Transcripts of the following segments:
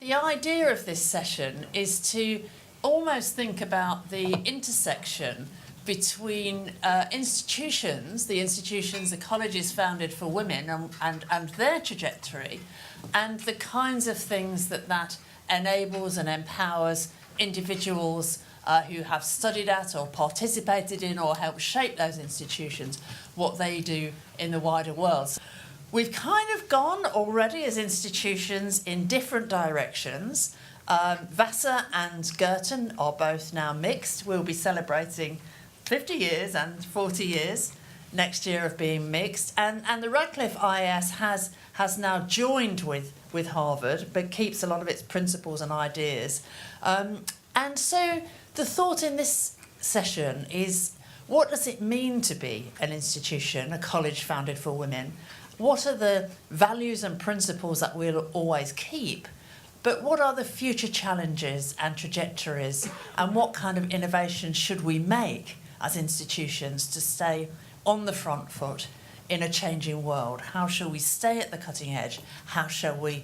The idea of this session is to almost think about the intersection between institutions, the colleges founded for women and their trajectory, and the kinds of things that enables and empowers individuals who have studied at or participated in or helped shape those institutions, what they do in the wider world. We've kind of gone already as institutions in different directions. Vassar and Girton are both now mixed. We'll be celebrating 50 years and 40 years next year of being mixed. And the Radcliffe IAS has now joined with Harvard, but keeps a lot of its principles and ideas. And so the thought in this session is, what does it mean to be an institution, a college founded for women? What are the values and principles that we'll always keep? But what are the future challenges and trajectories? And what kind of innovations should we make as institutions to stay on the front foot in a changing world? How shall we stay at the cutting edge? How shall we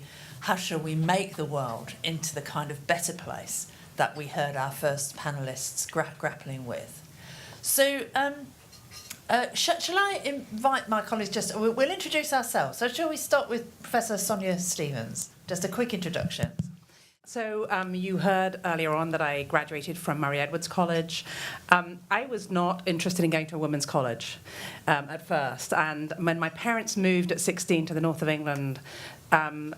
make the world into the kind of better place that we heard our first panellists grappling with? So, shall I invite my colleagues we'll introduce ourselves. So shall we start with Professor Sonya Stevens? Just a quick introduction. So you heard earlier on that I graduated from Mary Edwards College. I was not interested in going to a women's college at first. And when my parents moved at 16 to the north of England,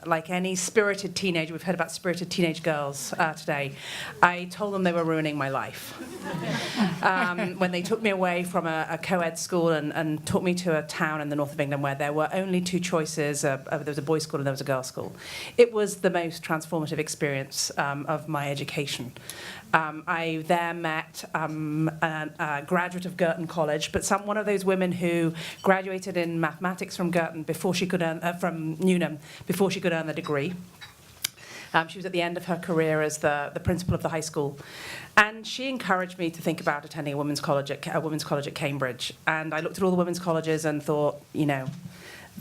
like any spirited teenager, we've heard about spirited teenage girls today, I told them they were ruining my life. When they took me away from a co-ed school and took me to a town in the north of England where there were only two choices, there was a boys' school and there was a girls' school. It was the most transformative experience of my education. I there met a graduate of Girton College, but one of those women who graduated in mathematics from Girton before she could earn, from Newnham, before she could earn the degree. She was at the end of her career as the principal of the high school. And she encouraged me to think about attending a women's college at Cambridge. And I looked at all the women's colleges and thought, you know,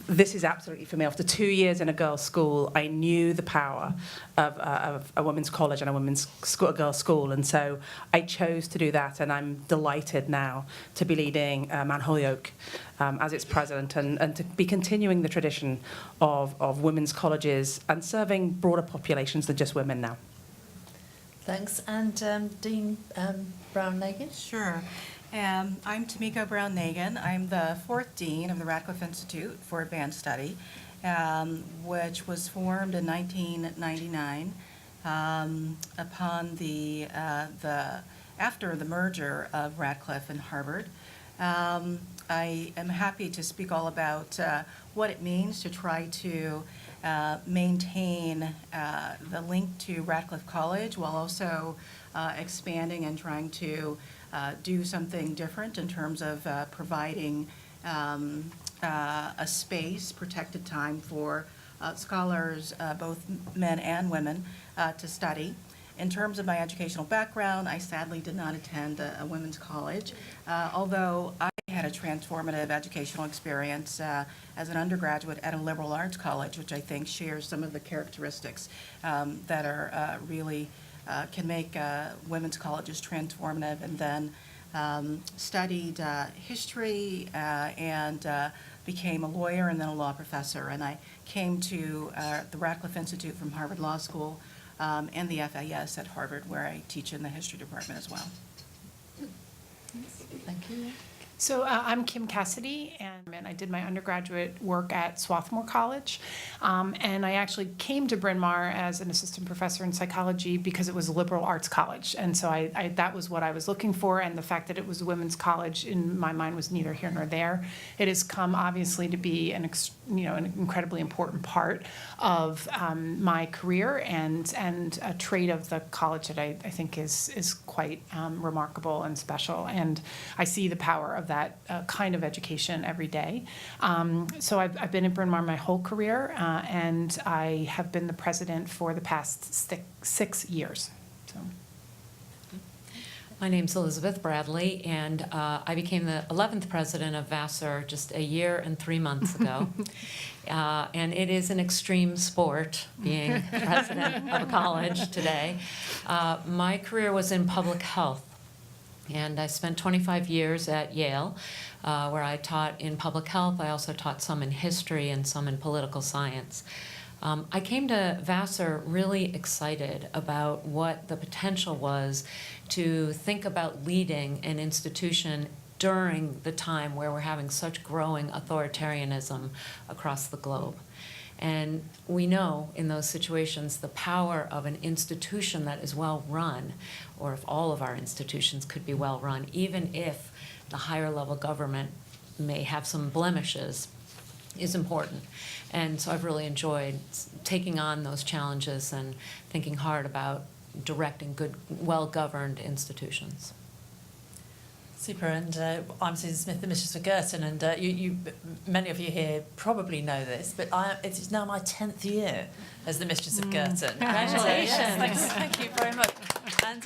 this is absolutely for me. After 2 years in a girls' school, I knew the power of a women's college and a girls' school, and so I chose to do that. And I'm delighted now to be leading Holyoke as its president, and to be continuing the tradition of women's colleges and serving broader populations than just women now. Thanks. And Dean Brown-Nagin? Sure. I'm Tomiko Brown-Nagin. I'm the fourth dean of the Radcliffe Institute for Advanced Study, which was formed in 1999 upon after the merger of Radcliffe and Harvard. I am happy to speak all about what it means to try to maintain the link to Radcliffe College while also expanding and trying to do something different in terms of providing a space, protected time for scholars, both men and women, to study. In terms of my educational background, I sadly did not attend a women's college, although I had a transformative educational experience as an undergraduate at a liberal arts college, which I think shares some of the characteristics that are really can make women's colleges transformative, and then studied history and became a lawyer and then a law professor. And I came to the Radcliffe Institute from Harvard Law School and the FAS at Harvard, where I teach in the history department as well. Thank you. So I'm Kim Cassidy, and I did my undergraduate work at Swarthmore College. And I actually came to Bryn Mawr as an assistant professor in psychology because it was a liberal arts college. And so that was what I was looking for, and the fact that it was a women's college in my mind was neither here nor there. It has come obviously to be an incredibly important part of my career, and a trait of the college that I think is quite remarkable and special. And I see the power of that kind of education every day. So I've been at Bryn Mawr my whole career, and I have been the president for the past six years. So. My name's Elizabeth Bradley, and I became the 11th president of Vassar just a year and 3 months ago. And it is an extreme sport, being president of a college today. My career was in public health, and I spent 25 years at Yale, where I taught in public health. I also taught some in history and some in political science. I came to Vassar really excited about what the potential was to think about leading an institution during the time where we're having such growing authoritarianism across the globe. And we know in those situations the power of an institution that is well run, or if all of our institutions could be well run, even if the higher level government may have some blemishes, is important. And so I've really enjoyed taking on those challenges and thinking hard about directing good, well-governed institutions. Super, and I'm Susan Smith, the Mistress for Girton, and many of you here probably know this, but it is now my 10th year as the Mistress of Girton. Congratulations. Yes, thank you very much. And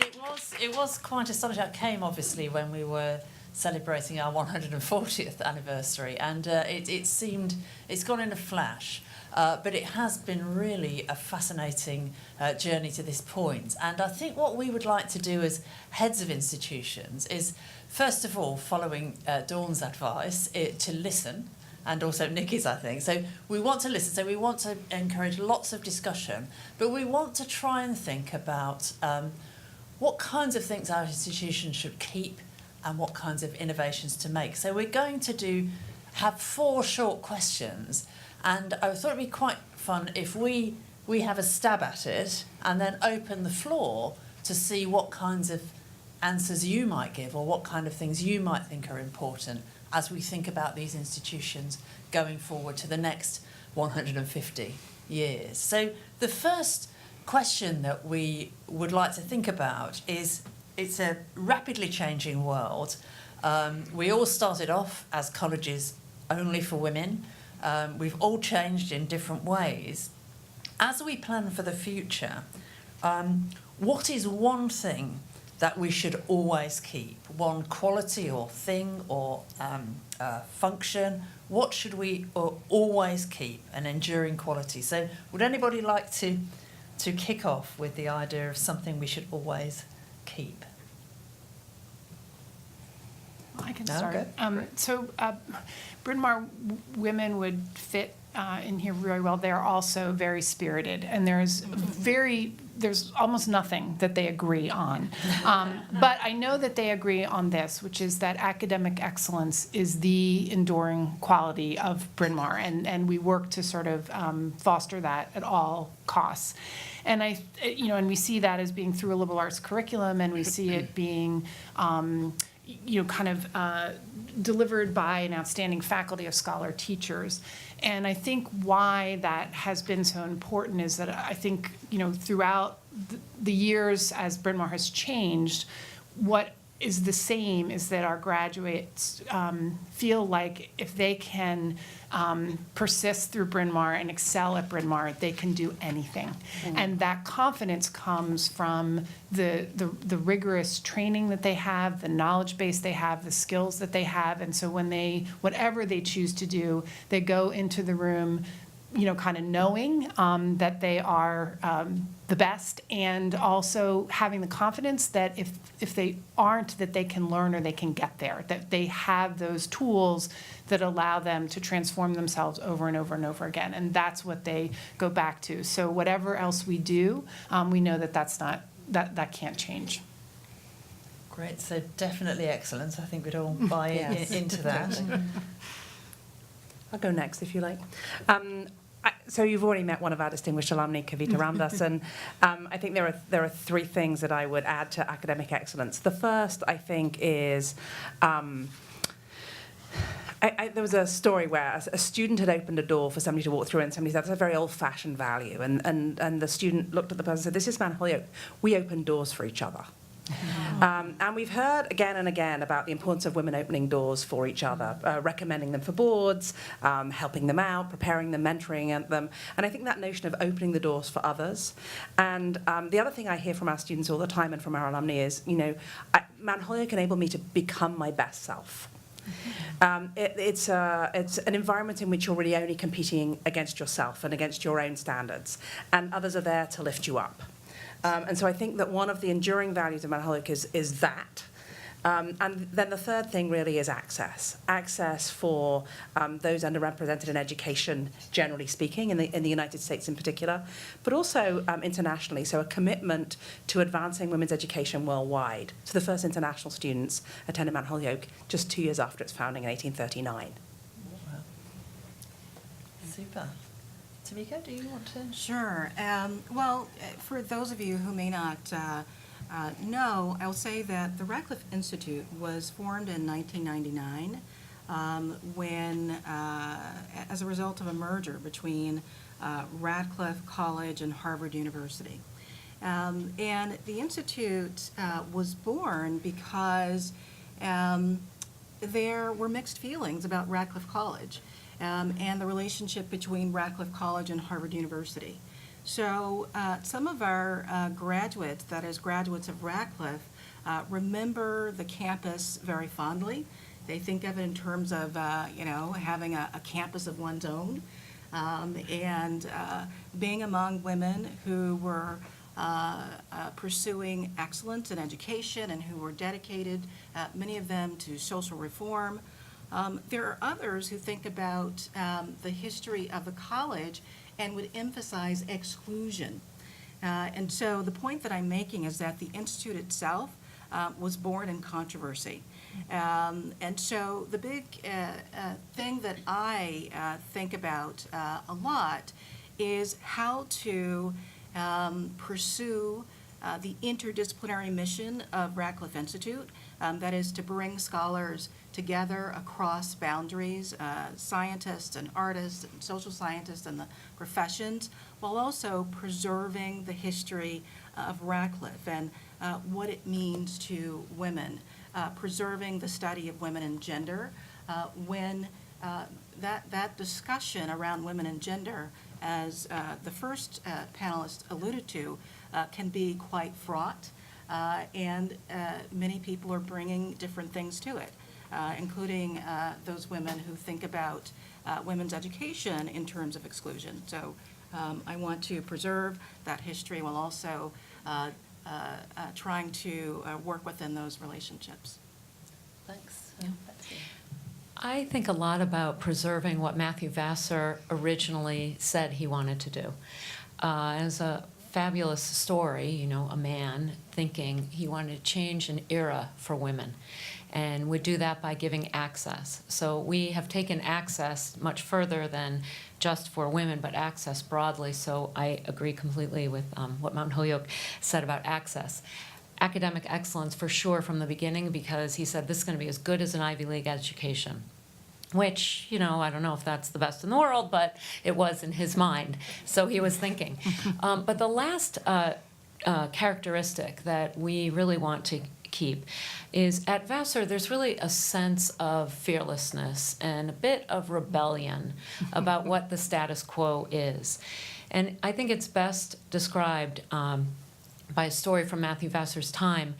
it was quite astonishing. I came, obviously, when we were celebrating our 140th anniversary, and it's gone in a flash. But it has been really a fascinating journey to this point. And I think what we would like to do as heads of institutions is, first of all, following Dawn's advice, to listen, and also Nikki's, I think. So we want to listen, so we want to encourage lots of discussion, but we want to try and think about what kinds of things our institutions should keep and what kinds of innovations to make. So we're going to have 4 short questions. And I thought it'd be quite fun if we have a stab at it and then open the floor to see what kinds of answers you might give or what kind of things you might think are important as we think about these institutions going forward to the next 150 years. So the first question that we would like to think about is, it's a rapidly changing world. We all started off as colleges only for women. We've all changed in different ways. As we plan for the future, what is one thing that we should always keep? One quality or thing or function? What should we always keep? An enduring quality. So would anybody like to kick off with the idea of something we should always keep? I can No, start. good. Bryn Mawr women would fit in here very well. They're also very spirited, and there's almost nothing that they agree on. But I know that they agree on this, which is that academic excellence is the enduring quality of Bryn Mawr, and we work to sort of foster that at all costs. And and we see that as being through a liberal arts curriculum, and we see it being delivered by an outstanding faculty of scholar teachers. And I think why that has been so important is that I think, throughout the years as Bryn Mawr has changed, what is the same is that our graduates feel like if they can persist through Bryn Mawr and excel at Bryn Mawr, they can do anything. Mm-hmm. And that confidence comes from the rigorous training that they have, the knowledge base they have, the skills that they have. And so when whatever they choose to do, they go into the room kind of knowing that they are the best, and also having the confidence that if they aren't, that they can learn or they can get there, that they have those tools that allow them to transform themselves over and over and over again. And that's what they go back to. So whatever else we do, we know that can't change. Great, so definitely excellence. I think we'd all buy into that. I'll go next if you like. So you've already met one of our distinguished alumni, Kavita Ramdas, and I think there are 3 things that I would add to academic excellence. The first, I think, is there was a story where a student had opened a door for somebody to walk through, and somebody said, that's a very old-fashioned value. And the student looked at the person and said, this is Man Holyoke. We open doors for each other. And we've heard again and again about the importance of women opening doors for each other, recommending them for boards, helping them out, preparing them, mentoring them. And I think that notion of opening the doors for others. And the other thing I hear from our students all the time and from our alumni is, Mount Holyoke enabled me to become my best self. It's an environment in which you're really only competing against yourself and against your own standards, and others are there to lift you up. And so I think that one of the enduring values of Mount Holyoke is that. And then the third thing really is access. Access for those underrepresented in education, generally speaking, in the United States in particular, but also internationally. So a commitment to advancing women's education worldwide. So the first international students attended Mount Holyoke just 2 years after its founding in 1839. Wow. Super. Tomiko, do you want to? Sure. Well, for those of you who may not know, I'll say that the Radcliffe Institute was formed in 1999 when, as a result of a merger between Radcliffe College and Harvard University. And the Institute was born because there were mixed feelings about Radcliffe College and the relationship between Radcliffe College and Harvard University. So some of our graduates, that is graduates of Radcliffe, remember the campus very fondly. They think of it in terms of, having a campus of one's own and being among women who were pursuing excellence in education and who were dedicated, many of them, to social reform. There are others who think about the history of the college and would emphasize exclusion. And so the point that I'm making is that the Institute itself was born in controversy. And so the big thing that I think about a lot is how to pursue the interdisciplinary mission of Radcliffe Institute, that is to bring scholars together across boundaries, scientists and artists and social scientists and the professions, while also preserving the history of Radcliffe and what it means to women, preserving the study of women and gender, when that discussion around women and gender, as the first panelist alluded to, can be quite fraught, and many people are bringing different things to it, including those women who think about women's education in terms of exclusion. So I want to preserve that history while also trying to work within those relationships. Thanks. Yeah. Betsy. I think a lot about preserving what Matthew Vassar originally said he wanted to do. As a fabulous story, a man thinking he wanted to change an era for women, and would do that by giving access. So we have taken access much further than just for women, but access broadly. So I agree completely with what Mount Holyoke said about access. Academic excellence for sure from the beginning, because he said this is going to be as good as an Ivy League education, which, I don't know if that's the best in the world, but it was in his mind. So he was thinking. But the last characteristic that we really want to keep is at Vassar, there's really a sense of fearlessness and a bit of rebellion about what the status quo is. And I think it's best described by a story from Matthew Vassar's time.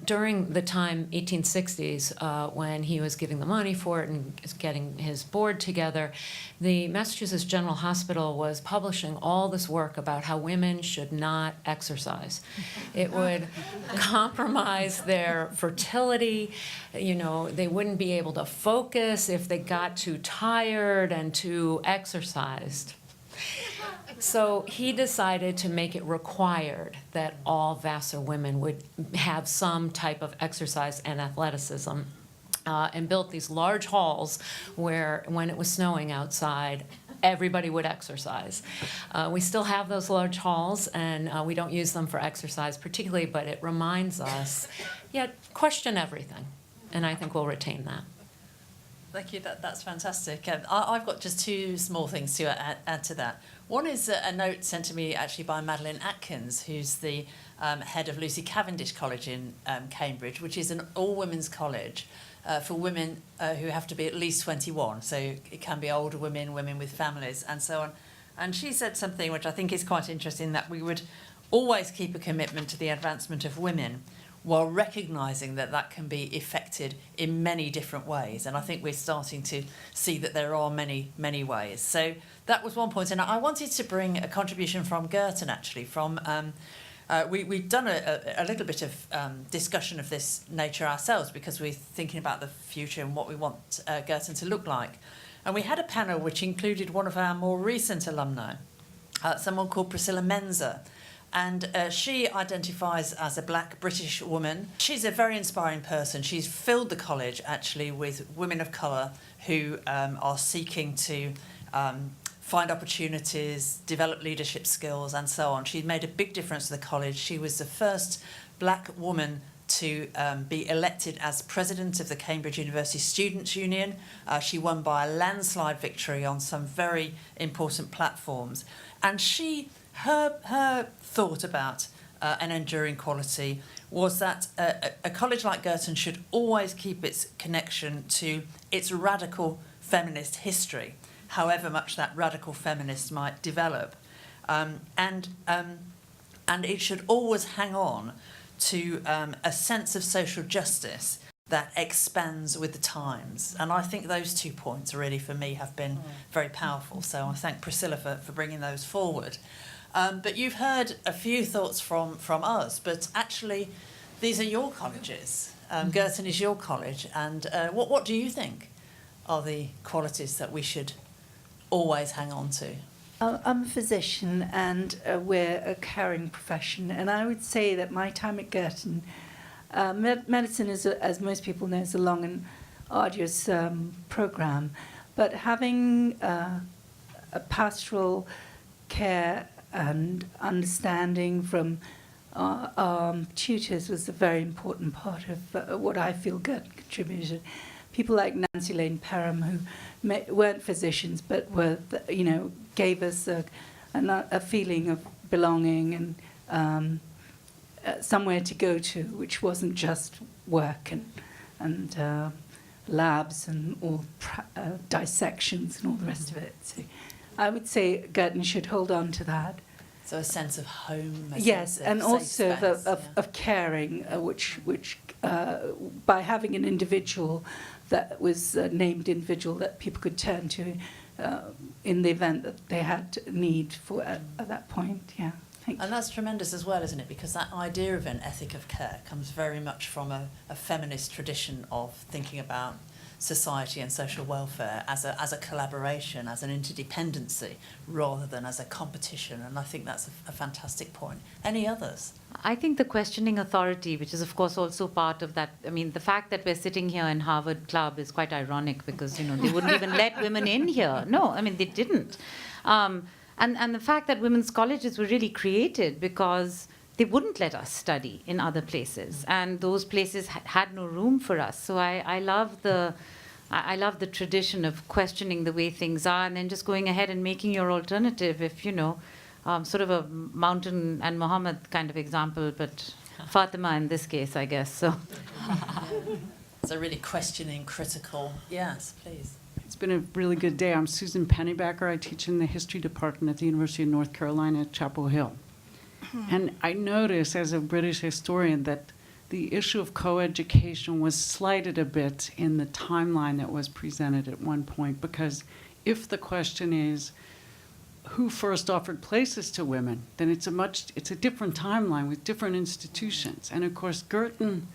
During the time, 1860s, when he was giving the money for it and getting his board together, the Massachusetts General Hospital was publishing all this work about how women should not exercise. It would compromise their fertility. They wouldn't be able to focus if they got too tired and too exercised. So he decided to make it required that all Vassar women would have some type of exercise and athleticism, and built these large halls where, when it was snowing outside, everybody would exercise. We still have those large halls, and we don't use them for exercise particularly, but it reminds us, question everything, and I think we'll retain that. Thank you. That's fantastic. I've got just two small things to add to that. One is a note sent to me actually by Madeline Atkins, who's the head of Lucy Cavendish College in Cambridge, which is an all-women's college for women who have to be at least 21. So it can be older women, women with families, and so on. And she said something which I think is quite interesting, that we would always keep a commitment to the advancement of women while recognising that that can be effected in many different ways. And I think we're starting to see that there are many, many ways. So that was one point. And I wanted to bring a contribution from Girton, actually, from... we've done a little bit of discussion of this nature ourselves, because we're thinking about the future and what we want Girton to look like. And we had a panel which included one of our more recent alumni, someone called Priscilla Menzer. And she identifies as a black British woman. She's a very inspiring person. She's filled the college, actually, with women of colour who are seeking to find opportunities, develop leadership skills, and so on. She made a big difference to the college. She was the first black woman to be elected as president of the Cambridge University Students' Union. She won by a landslide victory on some very important platforms. And her thought about an enduring quality was that a college like Girton should always keep its connection to its radical feminist history, however much that radical feminist might develop. And it should always hang on to a sense of social justice that expands with the times. And I think those 2 points really, for me, have been very powerful. So I thank Priscilla for bringing those forward. But you've heard a few thoughts from us, but actually these are your colleges. Girton is your college. And what do you think are the qualities that we should always hang on to? I'm a physician, and we're a caring profession. And I would say that my time at Girton, medicine is, as most people know, is a long and arduous program. But having a pastoral care and understanding from our tutors was a very important part of what I feel Girton contributed. People like Nancy Lane Perham, who weren't physicians, but were, gave us a feeling of belonging and somewhere to go to, which wasn't just work and labs and all dissections and all the rest of it. So I would say Girton should hold on to that. So a sense of home. Yes, and also space, of caring, which by having an individual that was a named individual that people could turn to in the event that they had need for at that point. Yeah, thank you. And that's tremendous as well, isn't it? Because that idea of an ethic of care comes very much from a feminist tradition of thinking about society and social welfare as a collaboration, as an interdependency, rather than as a competition. And I think that's a fantastic point. Any others? I think the questioning authority, which is of course also part of that. I mean, the fact that we're sitting here in Harvard Club is quite ironic, because they wouldn't even let women in here. No, I mean, they didn't. And the fact that women's colleges were really created because they wouldn't let us study in other places, and those places had no room for us. So I love the tradition of questioning the way things are, and then just going ahead and making your alternative. If sort of a Mountain and Muhammad kind of example, but Fatima in this case, I guess. So it's a really questioning, critical. Yes, please. It's been a really good day. I'm Susan Pennybacker. I teach in the history department at the University of North Carolina at Chapel Hill. And I notice, as a British historian, that the issue of coeducation was slighted a bit in the timeline that was presented at one point, because if the question is who first offered places to women, then it's a different timeline with different institutions. And of course, Girton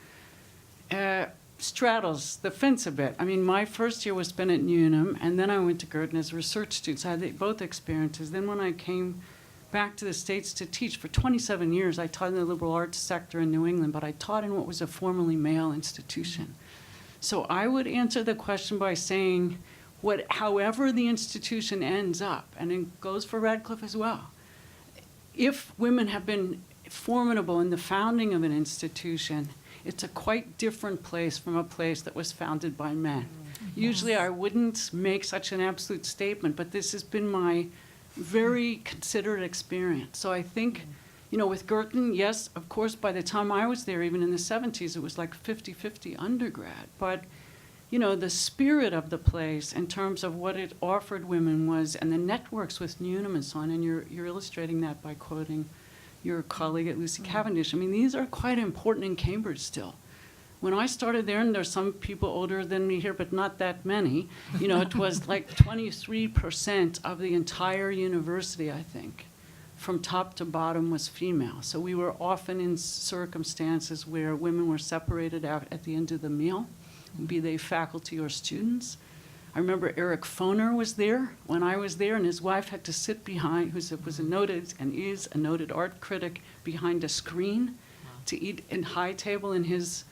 straddles the fence a bit. I mean, my first year was spent at Newnham, and then I went to Girton as a research student. So I had both experiences. Then when I came back to the States to teach for 27 years, I taught in the liberal arts sector in New England, but I taught in what was a formerly male institution. So I would answer the question by saying, however the institution ends up, and it goes for Radcliffe as well, if women have been formidable in the founding of an institution, it's a quite different place from a place that was founded by men. Usually I wouldn't make such an absolute statement, but this has been my very considered experience. So I think You know, with Girton, yes, of course, by the time I was there, even in the 70s, it was like 50-50 undergrad. But, you know, the spirit of the place in terms of what it offered women was, and the networks with Newnham and so on, and you're illustrating that by quoting your colleague at Lucy Cavendish. I mean, these are quite important in Cambridge still. When I started there, and there's some people older than me here, but not that many, you know, it was like 23% of the entire university, I think, from top to bottom was female. So we were often in circumstances where women were separated out at the end of the meal, be they faculty or students. I remember Eric Foner was there when I was there, and his wife had to sit behind, who was a noted and is a noted art critic, behind a screen to eat in high table in his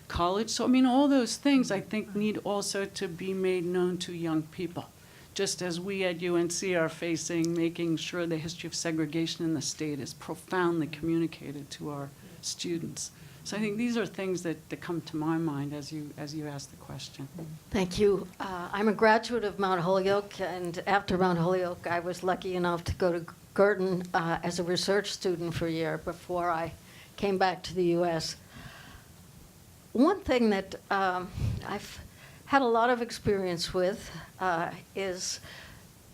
college. So, I mean, all those things I think need also to be made known to young people, just as we at UNC are facing making sure the history of segregation in the state is profoundly communicated to our students. So I think these are things that come to my mind as you ask the question. Thank you. I'm a graduate of Mount Holyoke, and after Mount Holyoke, I was lucky enough to go to Girton as a research student for a year before I came back to the U.S. One thing that I've had a lot of experience with is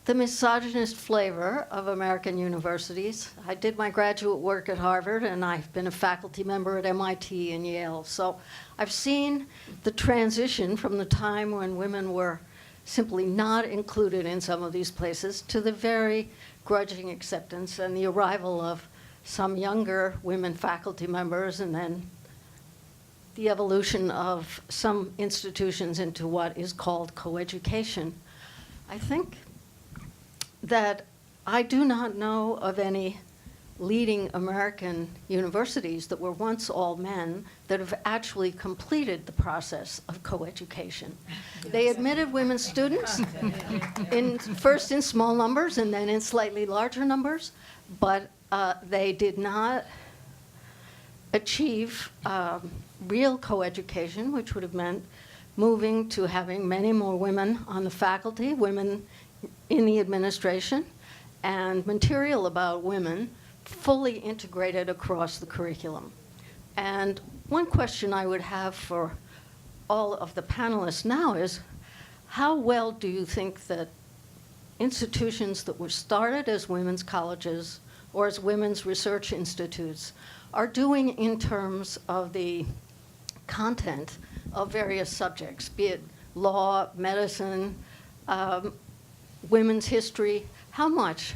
the misogynist flavor of American universities. I did my graduate work at Harvard, and I've been a faculty member at MIT and Yale. So I've seen the transition from the time when women were simply not included in some of these places to the very grudging acceptance and the arrival of some younger women faculty members, and then the evolution of some institutions into what is called coeducation. I think that I do not know of any leading American universities that were once all men that have actually completed the process of coeducation. They admitted women students, first in small numbers and then in slightly larger numbers, but they did not achieve real coeducation, which would have meant moving to having many more women on the faculty, women in the administration, and material about women fully integrated across the curriculum. And one question I would have for all of the panelists now is, how well do you think that institutions that were started as women's colleges or as women's research institutes are doing in terms of the content of various subjects, be it law, medicine, women's history? How much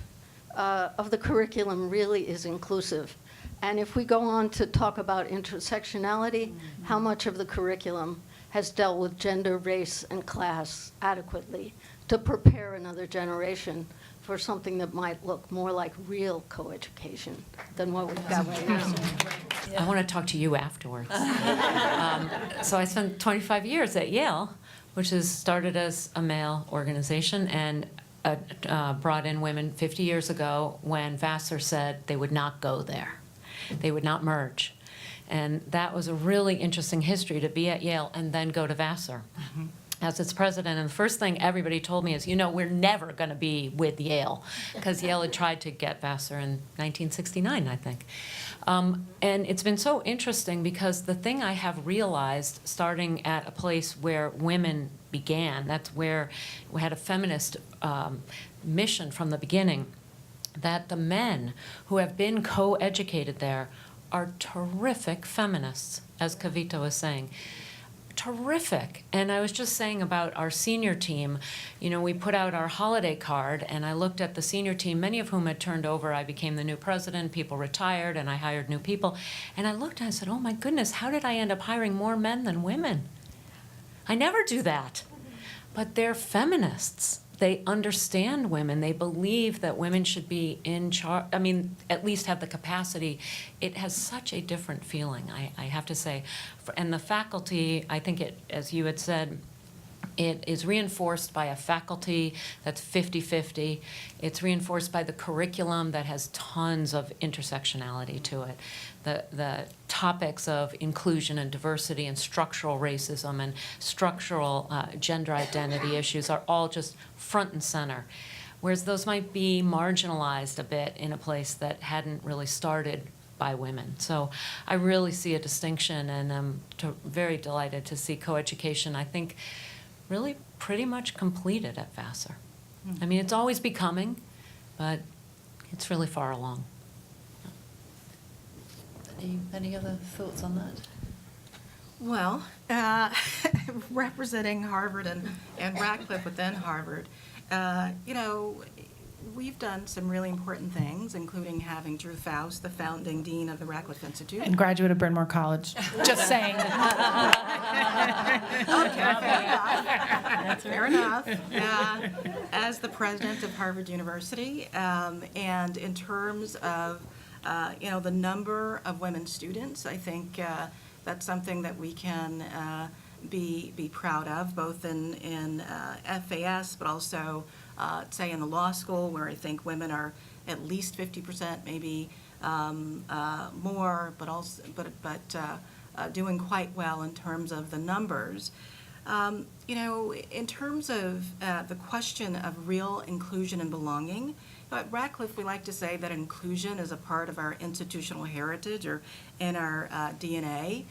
of the curriculum really is inclusive? And if we go on to talk about intersectionality, how much of the curriculum has dealt with gender, race, and class adequately to prepare another generation for something that might look more like real coeducation than what we've got right now? I want to talk to you afterwards. So I spent 25 years at Yale, which is started as a male organization and brought in women 50 years ago when Vassar said they would not go there. They would not merge. And that was a really interesting history, to be at Yale and then go to Vassar as its president. And the first thing everybody told me is, you know, we're never going to be with Yale, because Yale had tried to get Vassar in 1969, I think. And it's been so interesting because the thing I have realized, starting at a place where women began, that's where we had a feminist mission from the beginning, that the men who have been co-educated there are terrific feminists, as Kavita was saying. Terrific. And I was just saying about our senior team, you know, we put out our holiday card, and I looked at the senior team, many of whom had turned over. I became the new president, people retired, and I hired new people. And I looked and I said, oh my goodness, how did I end up hiring more men than women? I never do that. But they're feminists. They understand women. They believe that women should be in charge, I mean, at least have the capacity. It has such a different feeling, I have to say. And the faculty, I think it, as you had said, it is reinforced by a faculty that's 50-50. It's reinforced by the curriculum that has tons of intersectionality to it. The topics of inclusion and diversity and structural racism and structural gender identity issues are all just front and center, whereas those might be marginalized a bit in a place that hadn't really started by women. So I really see a distinction, and I'm very delighted to see coeducation, I think, really pretty much completed at Vassar. I mean, it's always becoming, but it's really far along. Any other thoughts on that? Well, representing Harvard and Radcliffe within Harvard, you know, we've done some really important things, including having Drew Faust, the founding dean of the Radcliffe Institute. And graduate of Bryn Mawr College. Just saying. Fair enough. As the president of Harvard University, and in terms of, you know, the number of women students, I think that's something that we can be proud of, both in FAS, but also, say, in the law school, where I think women are at least 50%, maybe more, but also, doing quite well in terms of the numbers. You know, in terms of the question of real inclusion and belonging, at Radcliffe, we like to say that inclusion is a part of our institutional heritage or in our DNA.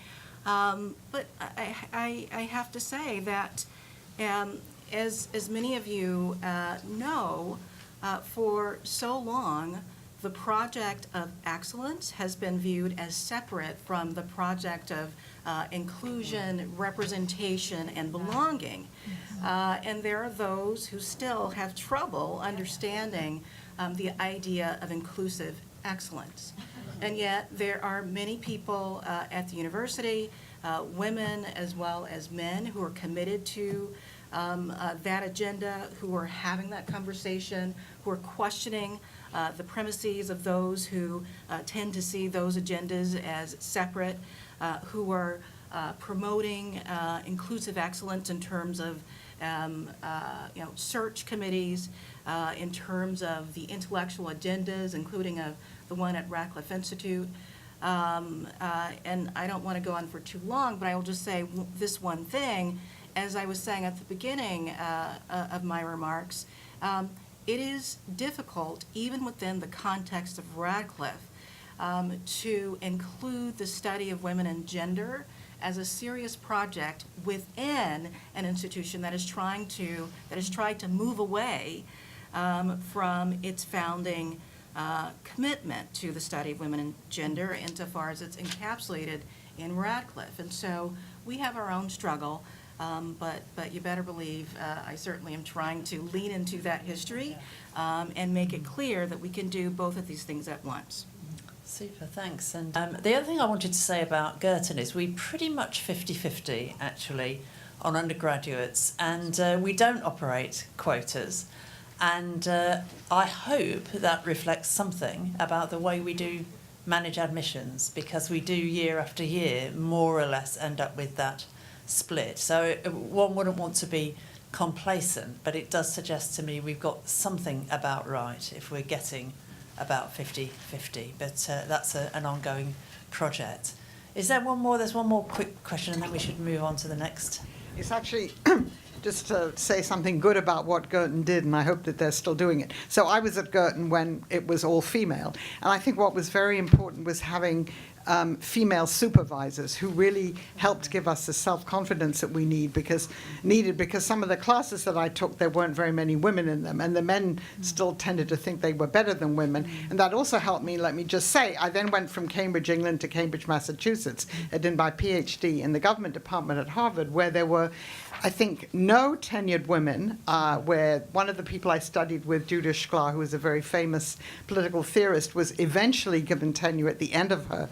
But I have to say that as many of you know, for so long, the project of excellence has been viewed as separate from the project of inclusion, representation, and belonging. And there are those who still have trouble understanding the idea of inclusive excellence. And yet there are many people at the university, women as well as men, who are committed to that agenda, who are having that conversation, who are questioning the premises of those who tend to see those agendas as separate, who are promoting inclusive excellence in terms of you know, search committees, in terms of the intellectual agendas, including the one at Radcliffe Institute. And I don't want to go on for too long, but I will just say this one thing. As I was saying at the beginning of my remarks, it is difficult, even within the context of Radcliffe, to include the study of women and gender as a serious project within an institution that is tried to move away from its founding commitment to the study of women and gender, insofar as it's encapsulated in Radcliffe. And so we have our own struggle. But you better believe I certainly am trying to lean into that history and make it clear that we can do both of these things at once. Super, thanks. And the other thing I wanted to say about Girton is we pretty much 50-50 actually on undergraduates, and we don't operate quotas. And I hope that reflects something about the way we do manage admissions, because we do year after year more or less end up with that split. So one wouldn't want to be complacent, but it does suggest to me we've got something about right if we're getting about 50-50. But that's an ongoing project. Is there one more? There's one more quick question, and then we should move on to the next. It's actually just to say something good about what Girton did, and I hope that they're still doing it. So I was at Girton when it was all female, and I think what was very important was having female supervisors who really helped give us the self-confidence that we needed, because some of the classes that I took, there weren't very many women in them, and the men still tended to think they were better than women. And that also helped me, let me just say, I then went from Cambridge, England to Cambridge, Massachusetts, and did my PhD in the government department at Harvard, where there were, I think, no tenured women, where one of the people I studied with, Judith Shklar, who was a very famous political theorist, was eventually given tenure at the end of her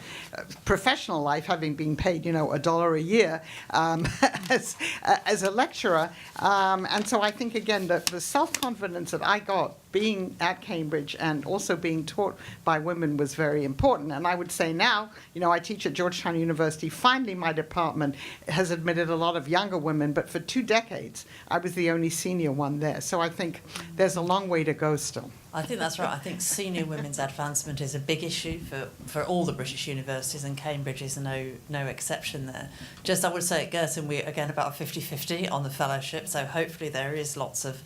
professional life, having been paid, $1 a year as a lecturer. And so I think, again, the self-confidence that I got being at Cambridge and also being taught by women was very important. And I would say now, I teach at Georgetown University. Finally, my department has admitted a lot of younger women, but for 2 decades, I was the only senior one there. So I think there's a long way to go still. I think that's right. I think senior women's advancement is a big issue for all the British universities, and Cambridge is no exception there. Just I would say at Girton, we're again about 50-50 on the fellowship, so hopefully there is lots of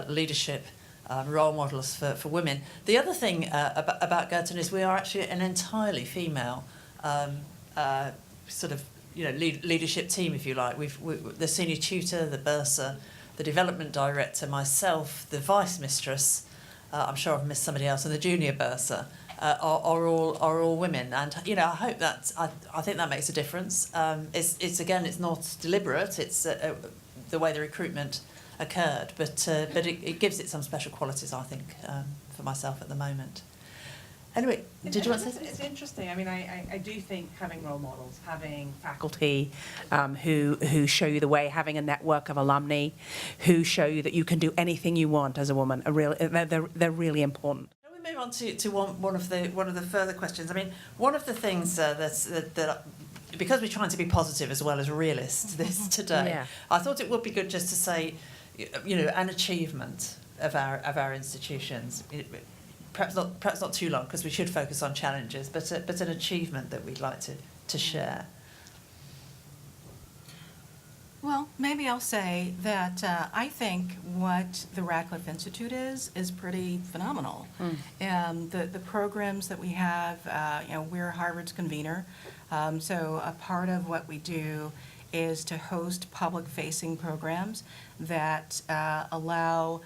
leadership role models for women. The other thing about Girton is we are actually an entirely female sort of leadership team, if you like. The senior tutor, the bursar, the development director, myself, the vice mistress. I'm sure I've missed somebody else, and the junior bursar are all women. And I hope that I think that makes a difference. It's not deliberate. It's the way the recruitment occurred, but it gives it some special qualities, I think, for myself at the moment. Anyway, did you want to say something? It's interesting. I mean, I do think having role models, having faculty who show you the way, having a network of alumni who show you that you can do anything you want as a woman, they're really important. Can we move on to one of the further questions? I mean, one of the things that because we're trying to be positive as well as realist today, I thought it would be good just to say, an achievement of our institutions. Perhaps not too long, because we should focus on challenges, but an achievement that we'd like to share. Well, maybe I'll say that I think what the Radcliffe Institute is pretty phenomenal. The programs that we have, we're Harvard's convener, so a part of what we do is to host public-facing programs that allow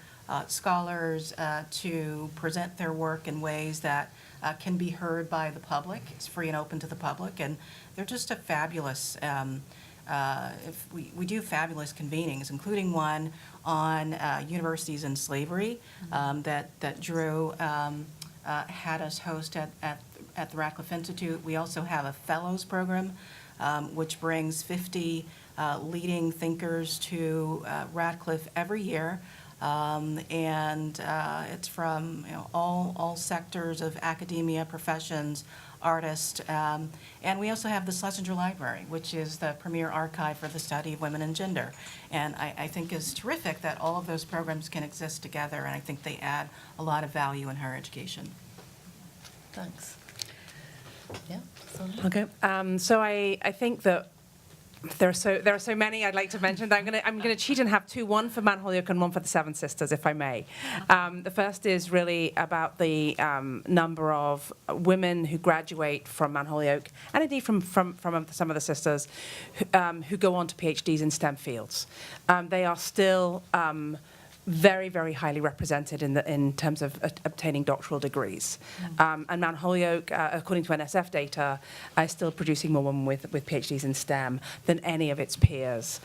scholars to present their work in ways that can be heard by the public. It's free and open to the public, and they're just a fabulous, we do fabulous convenings, including one on universities and slavery that Drew had us host at the Radcliffe Institute. We also have a fellows program which brings 50 leading thinkers to Radcliffe every year. And it's from all sectors of academia, professions, artists, and we also have the Schlesinger Library, which is the premier archive for the study of women and gender. And I think it's terrific that all of those programs can exist together, and I think they add a lot of value in higher education. Thanks. Yeah. Sonya? Okay. So I think that there are so many I'd like to mention. I'm gonna cheat and have two, one for Mount Holyoke and one for the Seven Sisters, if I may. The first is really about the number of women who graduate from Mount Holyoke, and indeed from some of the sisters, who go on to PhDs in STEM fields. They are still very, very highly represented in terms of obtaining doctoral degrees. And Mount Holyoke, according to NSF data, is still producing more women with PhDs in STEM than any of its peers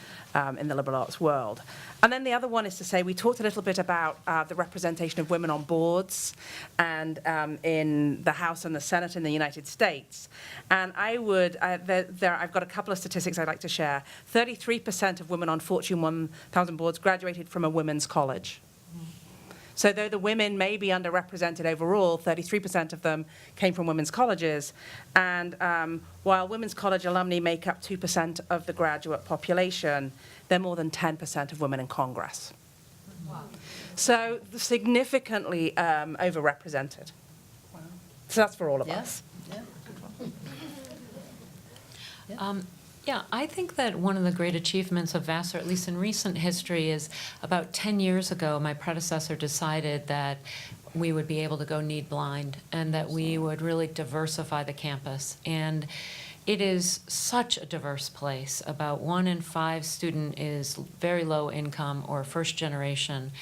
in the liberal arts world. And then the other one is to say, we talked a little bit about the representation of women on boards and in the House and the Senate in the United States. And I would, I've got a couple of statistics I'd like to share. 33% of women on Fortune 1000 boards graduated from a women's college. So though the women may be underrepresented overall, 33% of them came from women's colleges. And while women's college alumni make up 2% of the graduate population, they're more than 10% of women in Congress. Wow. So significantly overrepresented. Wow. So that's for all of us. Yeah. Yeah, I think that one of the great achievements of Vassar, at least in recent history, is about 10 years ago, my predecessor decided that we would be able to go need blind and that we would really diversify the campus. And it is such a diverse place. About 1 in 5 student is very low income or first generation.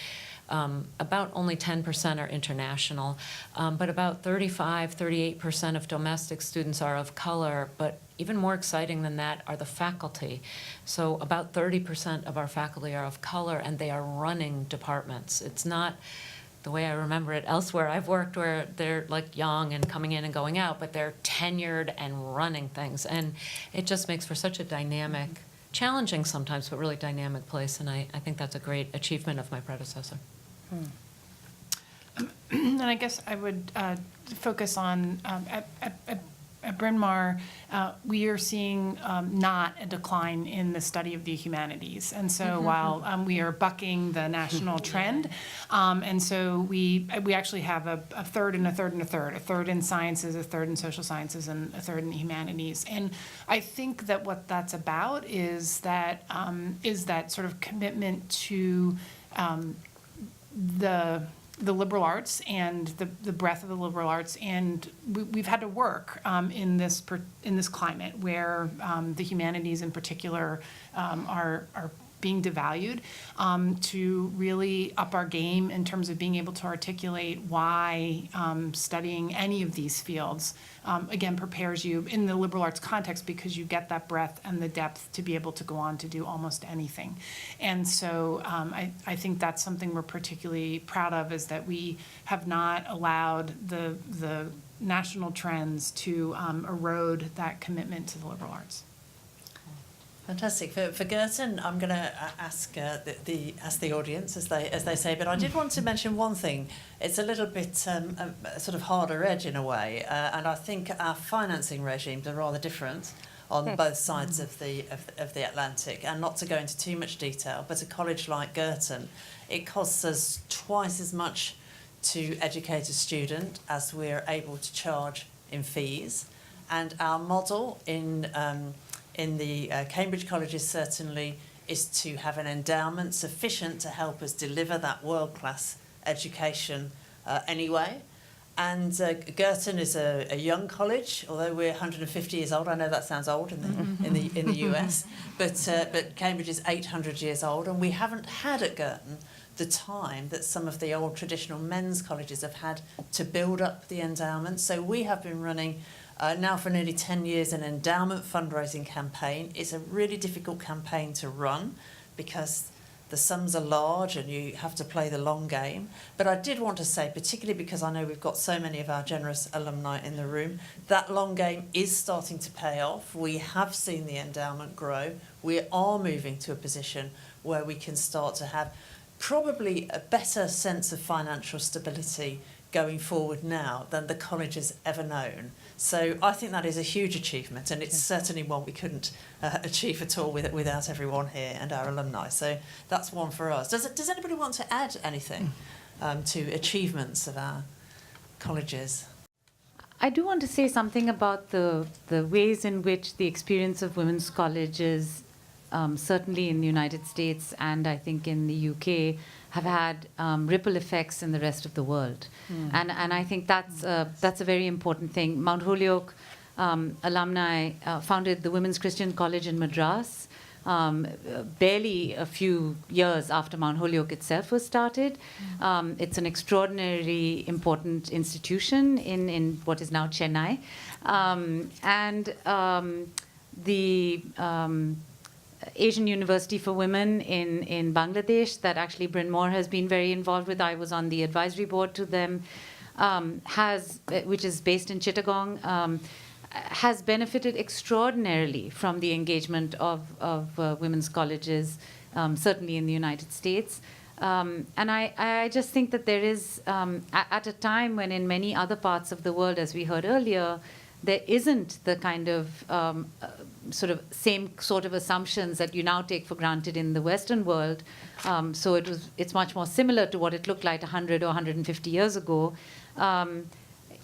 About only 10% are international, but about 38% of domestic students are of color, but even more exciting than that are the faculty. So about 30% of our faculty are of color, and they are running departments. It's not the way I remember it elsewhere. I've worked where they're like young and coming in and going out, but they're tenured and running things. And it just makes for such a dynamic, challenging sometimes, but really dynamic place. And I think that's a great achievement of my predecessor. And I guess I would focus on at Bryn Mawr, we are seeing not a decline in the study of the humanities. And so while we are bucking the national trend, and so we actually have a third and a third and a third in sciences, a third in social sciences, and a third in the humanities. And I think that what that's about is that sort of commitment to the the liberal arts and the breadth of the liberal arts, and we've had to work in this climate where the humanities in particular are being devalued, to really up our game in terms of being able to articulate why studying any of these fields, again, prepares you in the liberal arts context, because you get that breadth and the depth to be able to go on to do almost anything. And so I think that's something we're particularly proud of, is that we have not allowed the national trends to erode that commitment to the liberal arts. Fantastic. For Girton, I'm going to ask the audience as they say, but I did want to mention one thing. It's a little bit sort of harder edge in a way, and I think our financing regimes are rather different on both sides of the Atlantic. And not to go into too much detail, but a college like Girton, it costs us twice as much to educate a student as we're able to charge in fees, and our model in the Cambridge colleges certainly is to have an endowment sufficient to help us deliver that world-class education anyway. And Girton is a young college, although we're 150 years old. I know that sounds old in the US, but Cambridge is 800 years old, and we haven't had at Girton the time that some of the old traditional men's colleges have had to build up the endowment. So we have been running now for nearly 10 years an endowment fundraising campaign. It's a really difficult campaign to run because the sums are large and you have to play the long game. But I did want to say, particularly because I know we've got so many of our generous alumni in the room, that long game is starting to pay off. We have seen the endowment grow. We are moving to a position where we can start to have probably a better sense of financial stability going forward now than the college has ever known. So I think that is a huge achievement, and it's certainly one we couldn't achieve at all without everyone here and our alumni. So that's one for us. Does anybody want to add anything to achievements of our colleges? I do want to say something about the ways in which the experience of women's colleges, certainly in the United States and I think in the UK, have had ripple effects in the rest of the world. And I think that's a very important thing. Mount Holyoke alumni founded the Women's Christian College in Madras barely a few years after Mount Holyoke itself was started. It's an extraordinarily important institution in what is now Chennai. The Asian University for Women in Bangladesh, that actually Bryn Mawr has been very involved with. I was on the advisory board to them, which is based in Chittagong, has benefited extraordinarily from the engagement of women's colleges, certainly in the United States. And I just think that there is, at a time when in many other parts of the world, as we heard earlier, there isn't the kind of same sort of assumptions that you now take for granted in the Western world. So it's much more similar to what it looked like 100 or 150 years ago.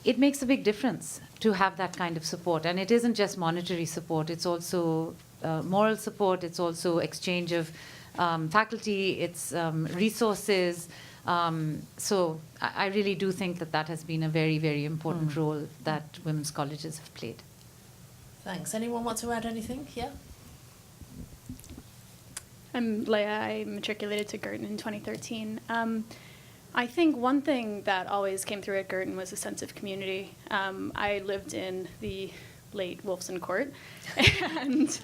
It makes a big difference to have that kind of support. And it isn't just monetary support, it's also moral support, it's also exchange of faculty, it's resources. So I really do think that has been a very, very important role that women's colleges have played. Thanks. Anyone want to add anything? Yeah? I'm Leah. I matriculated to Girton in 2013. I think one thing that always came through at Girton was a sense of community. I lived in the late Wolfson Court, and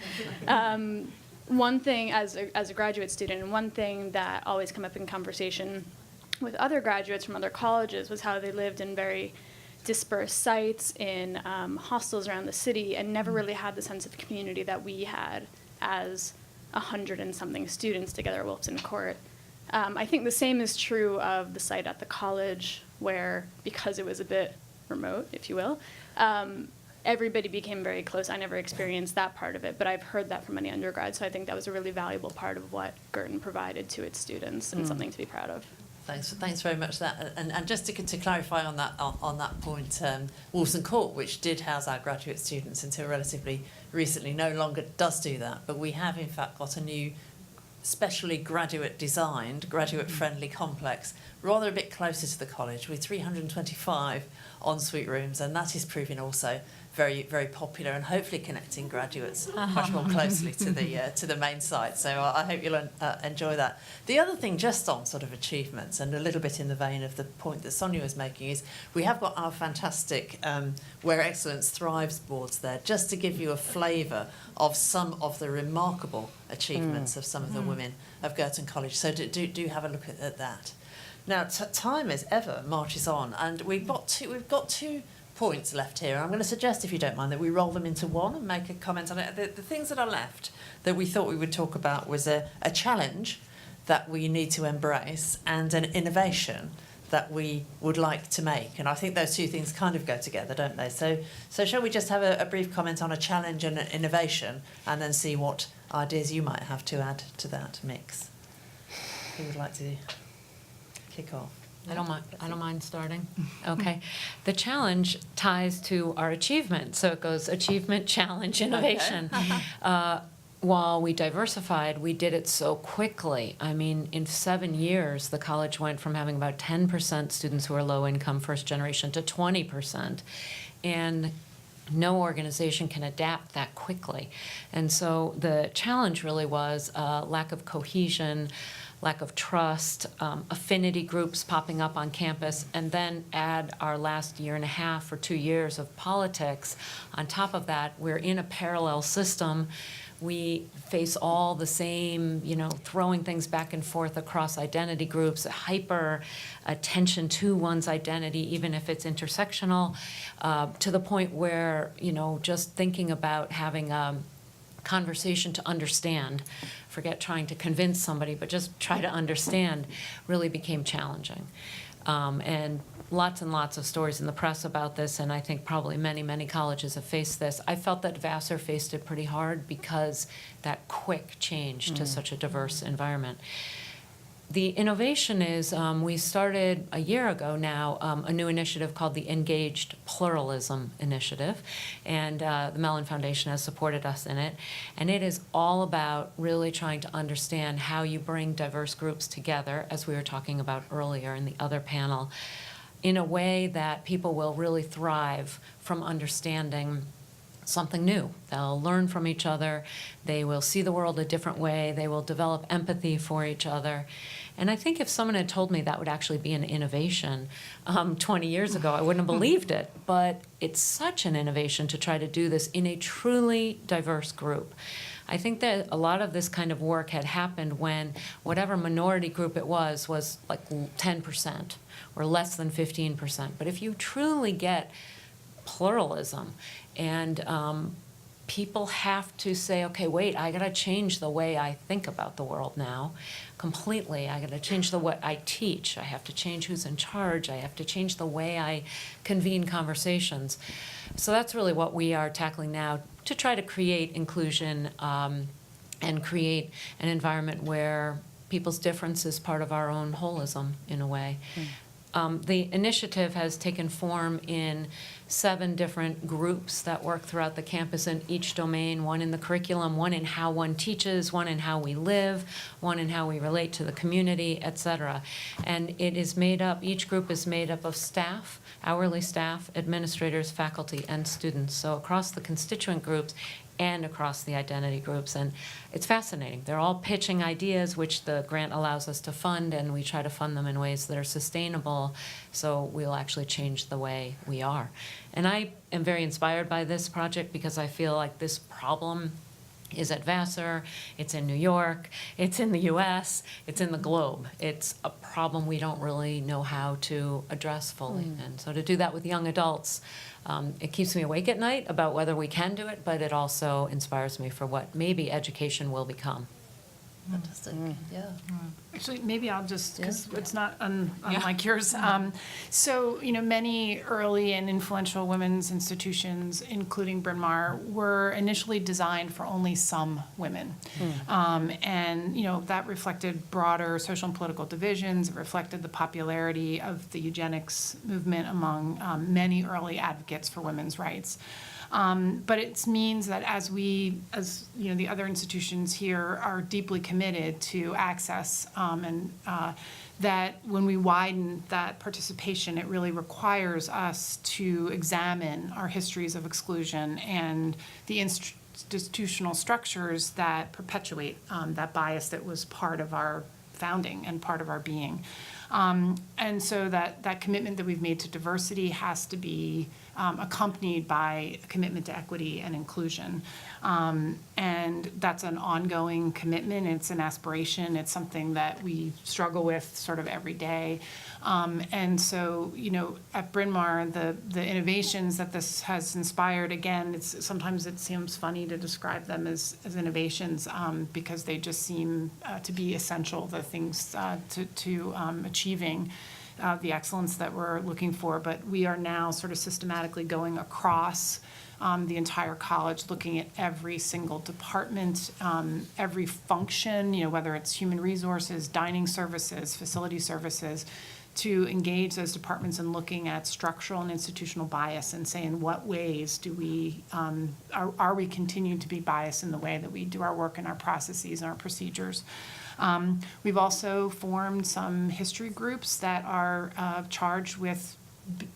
one thing as a graduate student, and one thing that always came up in conversation with other graduates from other colleges was how they lived in very dispersed sites, in hostels around the city, and never really had the sense of community that we had as 100 and something students together at Wolfson Court. I think the same is true of the site at the college, where, because it was a bit remote, if you will, everybody became very close. I never experienced that part of it, but I've heard that from many undergrads, so I think that was a really valuable part of what Girton provided to its students, and something to be proud of. Thanks very much for that. And just to clarify on that point, Wolfson Court, which did house our graduate students until relatively recently, no longer does do that. But we have in fact got a new specially graduate designed, graduate friendly complex, rather a bit closer to the college, with 325 ensuite rooms, and that is proving also very, very popular, and hopefully connecting graduates much more closely to the main site. So I hope you'll enjoy that. The other thing, just on sort of achievements, and a little bit in the vein of the point that Sonya was making, is we have got our fantastic Where Excellence Thrives boards there, just to give you a flavour of some of the remarkable achievements of some of the women of Girton College. So do have a look at that. Now, time as ever marches on, and we've got two points left here. I'm going to suggest, if you don't mind, that we roll them into one and make a comment on it. The things that are left that we thought we would talk about was a challenge that we need to embrace and an innovation that we would like to make. And I think those two things kind of go together, don't they? So shall we just have a brief comment on a challenge and an innovation, and then see what ideas you might have to add to that mix? Who would like to kick off? I don't mind starting. Okay. The challenge ties to our achievement. So it goes achievement, challenge, innovation. Okay. While we diversified, we did it so quickly. I mean, in 7 years, the college went from having about 10% students who are low income first generation to 20%. And no organization can adapt that quickly. And so the challenge really was lack of cohesion, lack of trust, affinity groups popping up on campus, and then add our last year and a half or 2 years of politics. On top of that, we're in a parallel system. We face all the same, throwing things back and forth across identity groups, hyper attention to one's identity, even if it's intersectional, to the point where, just thinking about having a conversation to understand, forget trying to convince somebody, but just try to understand, really became challenging. And lots and lots of stories in the press about this, and I think probably many, many colleges have faced this. I felt that Vassar faced it pretty hard because that quick change to such a diverse environment. The innovation is, we started a year ago now, a new initiative called the Engaged Pluralism Initiative, and the Mellon Foundation has supported us in it. And it is all about really trying to understand how you bring diverse groups together, as we were talking about earlier in the other panel, in a way that people will really thrive from understanding something new. They'll learn from each other. They will see the world a different way. They will develop empathy for each other. And I think if someone had told me that would actually be an innovation 20 years ago, I wouldn't have believed it. But it's such an innovation to try to do this in a truly diverse group. I think that a lot of this kind of work had happened when whatever minority group it was like 10% or less than 15%. But if you truly get pluralism, and people have to say, okay, wait, I got to change the way I think about the world now completely. I got to change the way I teach. I have to change who's in charge. I have to change the way I convene conversations. So that's really what we are tackling now, to try to create inclusion and create an environment where people's difference is part of our own holism in a way. The initiative has taken form in 7 different groups that work throughout the campus in each domain, one in the curriculum, one in how one teaches, one in how we live, one in how we relate to the community, et cetera. And it is made up, each group is made up of staff, hourly staff, administrators, faculty, and students. So across the constituent groups and across the identity groups. And it's fascinating. They're all pitching ideas, which the grant allows us to fund, and we try to fund them in ways that are sustainable, so we'll actually change the way we are. And I am very inspired by this project because I feel like this problem is at Vassar, it's in New York, it's in the US, it's in the globe. It's a problem we don't really know how to address fully. And so to do that with young adults, it keeps me awake at night about whether we can do it, but it also inspires me for what maybe education will become. Fantastic. Yeah. Actually, maybe I'll just, because it's not unlike yours. So, many early and influential women's institutions, including Bryn Mawr, were initially designed for only some women. And, that reflected broader social and political divisions. It reflected the popularity of the eugenics movement among many early advocates for women's rights. But it means that as the other institutions here are deeply committed to access, that when we widen that participation, it really requires us to examine our histories of exclusion and the institutional structures that perpetuate that bias that was part of our founding and part of our being. And so that commitment that we've made to diversity has to be accompanied by a commitment to equity and inclusion. And that's an ongoing commitment. It's an aspiration. It's something that we struggle with sort of every day. And so, at Bryn Mawr, the innovations that this has inspired, again, sometimes it seems funny to describe them as innovations because they just seem to be essential, the things to achieving the excellence that we're looking for. But we are now sort of systematically going across the entire college, looking at every single department, every function, whether it's human resources, dining services, facility services, to engage those departments in looking at structural and institutional bias and say in what ways do we, are we continuing to be biased in the way that we do our work and our processes and our procedures. We've also formed some history groups that are charged with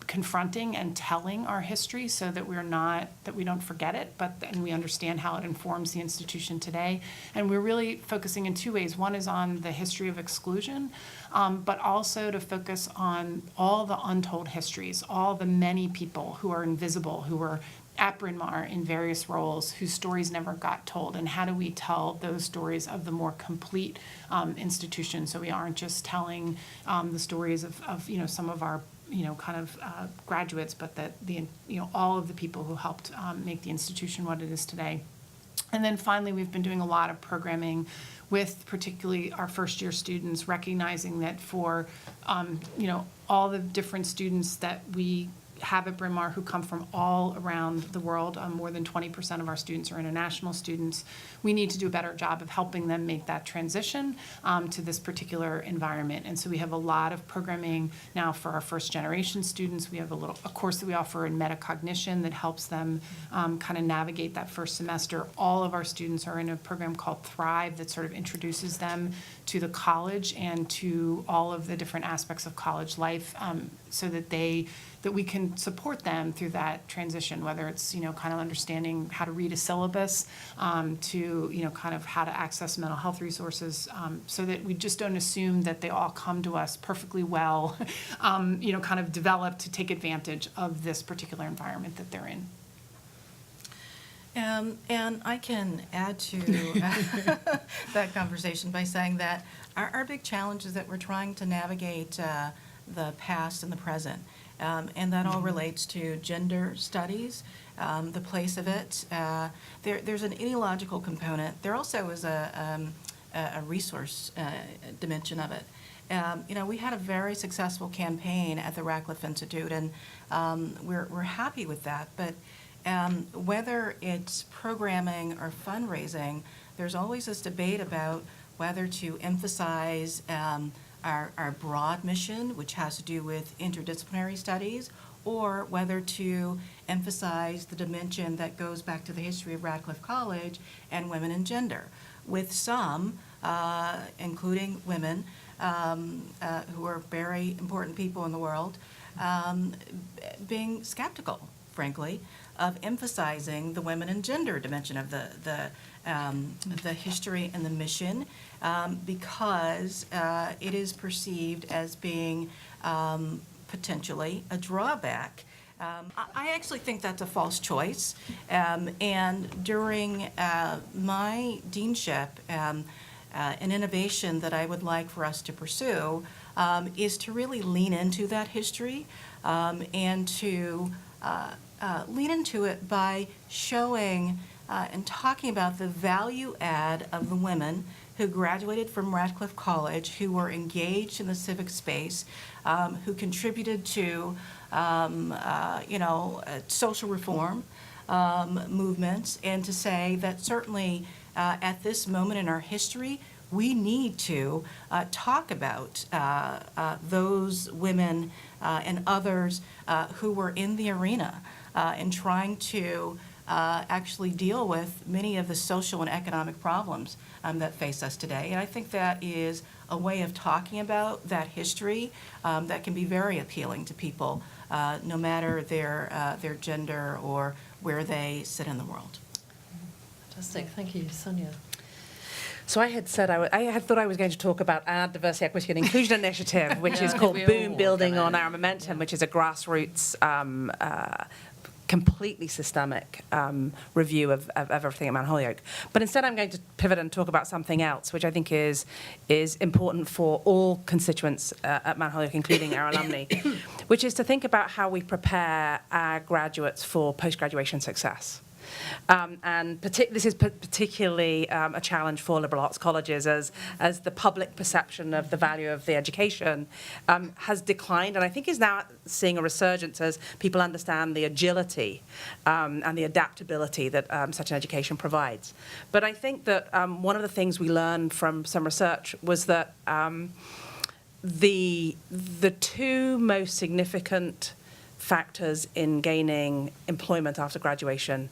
confronting and telling our history so that we don't forget it, and we understand how it informs the institution today. And we're really focusing in two ways. One is on the history of exclusion, but also to focus on all the untold histories, all the many people who are invisible, who were at Bryn Mawr in various roles, whose stories never got told, and how do we tell those stories of the more complete institution, so we aren't just telling the stories of some of our graduates, but that all of the people who helped make the institution what it is today. And then finally, we've been doing a lot of programming with particularly our first-year students, recognizing that for all the different students that we have at Bryn Mawr who come from all around the world, more than 20% of our students are international students, we need to do a better job of helping them make that transition to this particular environment. And so we have a lot of programming now for our first generation students. We have a course that we offer in metacognition that helps them kind of navigate that first semester. All of our students are in a program called Thrive that sort of introduces them to the college and to all of the different aspects of college life so that we can support them through that transition, whether it's, kind of understanding how to read a syllabus, to, kind of how to access mental health resources, so that we just don't assume that they all come to us perfectly well, kind of developed to take advantage of this particular environment that they're in. And I can add to that conversation by saying that our big challenge is that we're trying to navigate the past and the present. And that all relates to gender studies, the place of it. There's an ideological component. There also is a resource dimension of it. We had a very successful campaign at the Radcliffe Institute, and we're happy with that. But whether it's programming or fundraising, there's always this debate about whether to emphasize our broad mission, which has to do with interdisciplinary studies, or whether to emphasize the dimension that goes back to the history of Radcliffe College and women and gender, with some, including women, who are very important people in the world, being skeptical, frankly, of emphasizing the women and gender dimension of the history and the mission, because it is perceived as being potentially a drawback. I actually think that's a false choice. And during my deanship, an innovation that I would like for us to pursue is to really lean into that history and to lean into it by showing and talking about the value add of the women who graduated from Radcliffe College, who were engaged in the civic space, who contributed to, social reform movements, and to say that certainly at this moment in our history, we need to talk about those women and others who were in the arena in trying to actually deal with many of the social and economic problems that face us today. And I think that is a way of talking about that history that can be very appealing to people, no matter their gender or where they sit in the world. Fantastic. Thank you, Sonya. So I had said I had thought I was going to talk about our Diversity, Equity and Inclusion Initiative, which is called Boom Building on Our Momentum, which is a grassroots, completely systemic review of everything at Mount Holyoke. But instead I'm going to pivot and talk about something else, which I think is important for all constituents at Mount Holyoke, including our alumni, which is to think about how we prepare our graduates for post-graduation success. And this is particularly a challenge for liberal arts colleges as the public perception of the value of the education has declined, and I think is now seeing a resurgence as people understand the agility and the adaptability that such an education provides. But I think that one of the things we learned from some research was that the two most significant factors in gaining employment after graduation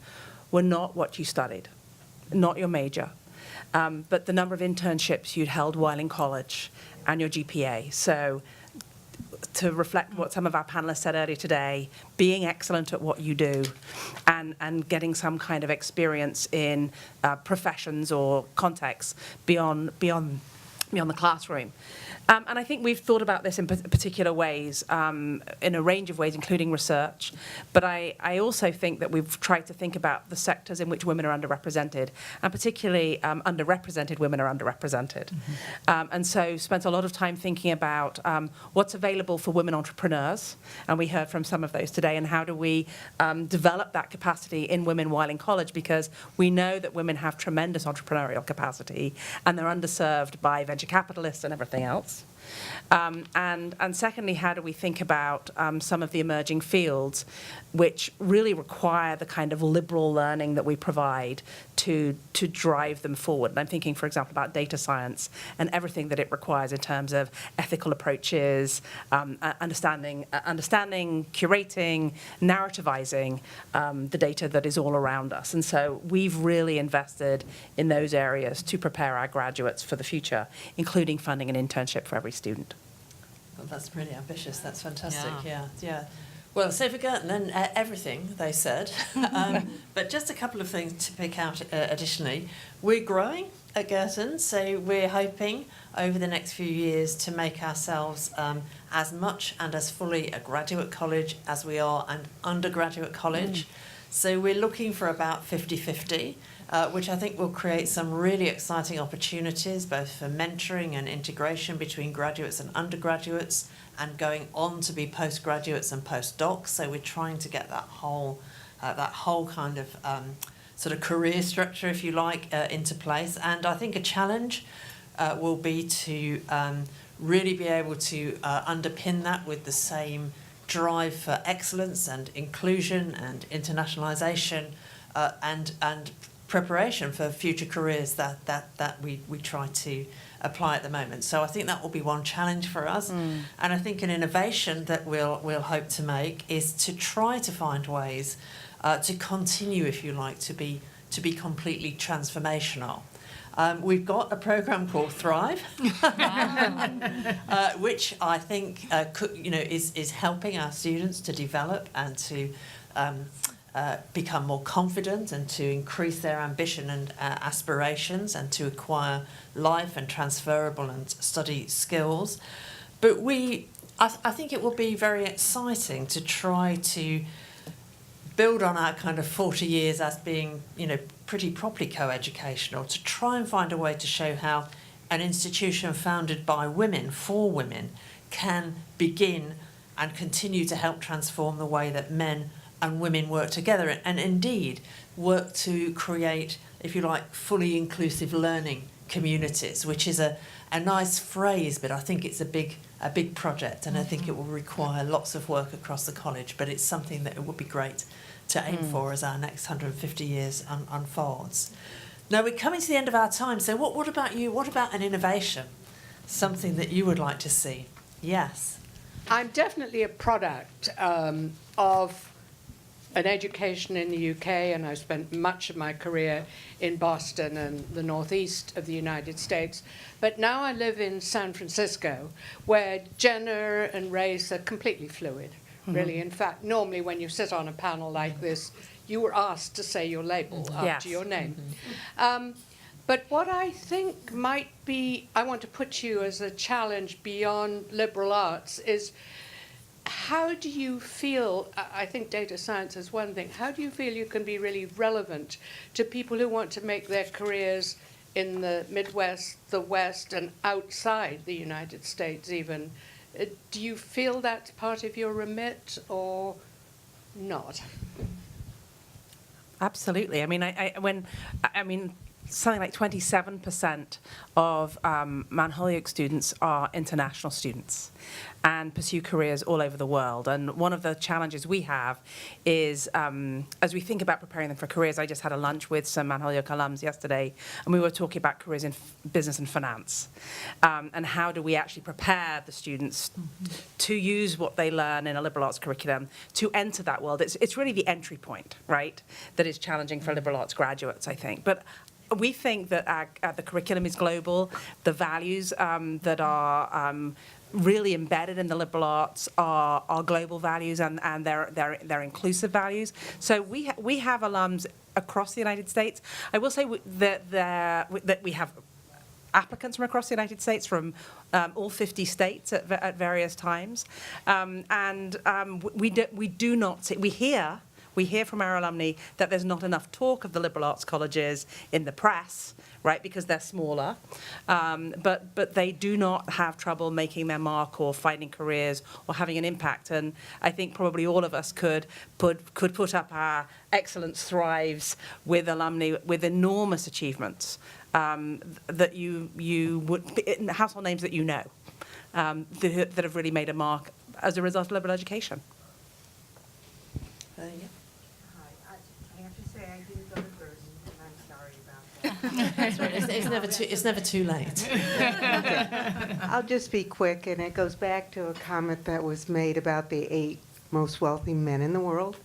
were not what you studied, not your major, but the number of internships you'd held while in college and your GPA. So to reflect what some of our panelists said earlier today, being excellent at what you do and getting some kind of experience in professions or contexts beyond the classroom. And I think we've thought about this in particular ways, in a range of ways, including research. But I also think that we've tried to think about the sectors in which women are underrepresented, and particularly underrepresented women are underrepresented. And so spent a lot of time thinking about what's available for women entrepreneurs, and we heard from some of those today, and how do we develop that capacity in women while in college, because we know that women have tremendous entrepreneurial capacity, and they're underserved by venture capitalists and everything else. And secondly, how do we think about some of the emerging fields which really require the kind of liberal learning that we provide to drive them forward? And I'm thinking, for example, about data science and everything that it requires in terms of ethical approaches, understanding, curating, narrativizing the data that is all around us. And so we've really invested in those areas to prepare our graduates for the future, including funding an internship for every student. Well, that's really ambitious. That's fantastic. Yeah. Well, so for Girton, then everything they said, but just a couple of things to pick out additionally. We're growing at Girton, so we're hoping over the next few years to make ourselves as much and as fully a graduate college as we are an undergraduate college. So we're looking for about 50-50. Which I think will create some really exciting opportunities, both for mentoring and integration between graduates and undergraduates, and going on to be postgraduates and postdocs. So we're trying to get that whole kind of sort of career structure, if you like, into place. And I think a challenge will be to really be able to underpin that with the same drive for excellence and inclusion and internationalisation and preparation for future careers that we try to apply at the moment. So I think that will be one challenge for us. And I think an innovation that we'll hope to make is to try to find ways to continue, if you like, to be completely transformational. We've got a programme called Thrive, which I think is helping our students to develop and to become more confident and to increase their ambition and aspirations and to acquire life and transferable and study skills. But I think it will be very exciting to try to build on our kind of 40 years as being, pretty properly co-educational, to try and find a way to show how an institution founded by women, for women, can begin and continue to help transform the way that men and women work together, and indeed work to create, if you like, fully inclusive learning communities, which is a nice phrase, but I think it's a big project, and I think it will require lots of work across the college, but it's something that it would be great to aim for as our next 150 years unfolds. Now, we're coming to the end of our time, so what about you? What about an innovation? Something that you would like to see? Yes. I'm definitely a product of an education in the UK, and I spent much of my career in Boston and the northeast of the United States. But now I live in San Francisco, where gender and race are completely fluid, really. In fact, normally when you sit on a panel like this, you were asked to say your label after your name. But what I think might be, I want to put you as a challenge beyond liberal arts, is how do you feel, I think data science is one thing, how do you feel you can be really relevant to people who want to make their careers in the Midwest, the West, and outside the United States even? Do you feel that's part of your remit or not? Absolutely. I mean, something like 27% of Mount Holyoke students are international students and pursue careers all over the world. And one of the challenges we have is, as we think about preparing them for careers, I just had a lunch with some Mount Holyoke alums yesterday, and we were talking about careers in business and finance, and how do we actually prepare the students to use what they learn in a liberal arts curriculum to enter that world. It's really the entry point, right, that is challenging for liberal arts graduates, I think. But we think that the curriculum is global. The values that are really embedded in the liberal arts are global values, and they're inclusive values. So we have alums across the United States. I will say that we have applicants from across the United States, from all 50 states at various times, and we do not see, we hear from our alumni that there's not enough talk of the liberal arts colleges in the press, right, because they're smaller. But they do not have trouble making their mark or finding careers or having an impact. And I think probably all of us could put up our Excellence Thrives with alumni with enormous achievements that you would, household names that you know, that have really made a mark as a result of liberal education. Yeah. I have to say I didn't go to Girton, and I'm sorry about that. That's right. It's never too late. Okay. I'll just be quick, and it goes back to a comment that was made about the 8 most wealthy men in the world.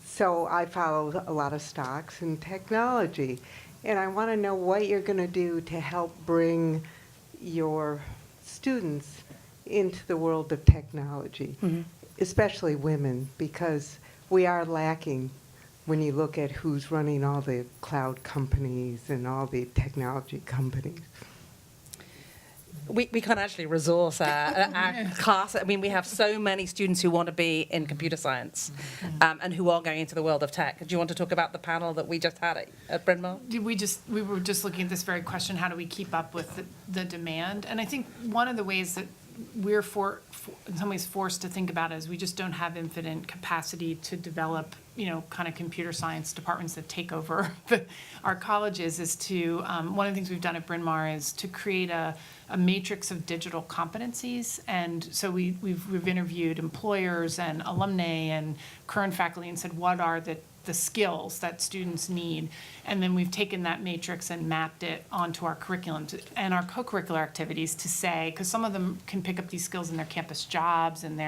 So I follow a lot of stocks and technology, and I want to know what you're going to do to help bring your students into the world of technology. Especially women, because we are lacking when you look at who's running all the cloud companies and all the technology companies. We can't actually resource our class. I mean, we have so many students who want to be in computer science and who are going into the world of tech. Do you want to talk about the panel that we just had at Bryn Mawr? We were just looking at this very question, how do we keep up with the demand? And I think one of the ways that we're in some ways forced to think about it is we just don't have infinite capacity to develop, kind of computer science departments that take over our colleges. Is to one of the things we've done at Bryn Mawr is to create a matrix of digital competencies. And so we've interviewed employers and alumni and current faculty and said, what are the skills that students need, and then we've taken that matrix and mapped it onto our curriculum and our co-curricular activities to say, because some of them can pick up these skills in their campus jobs and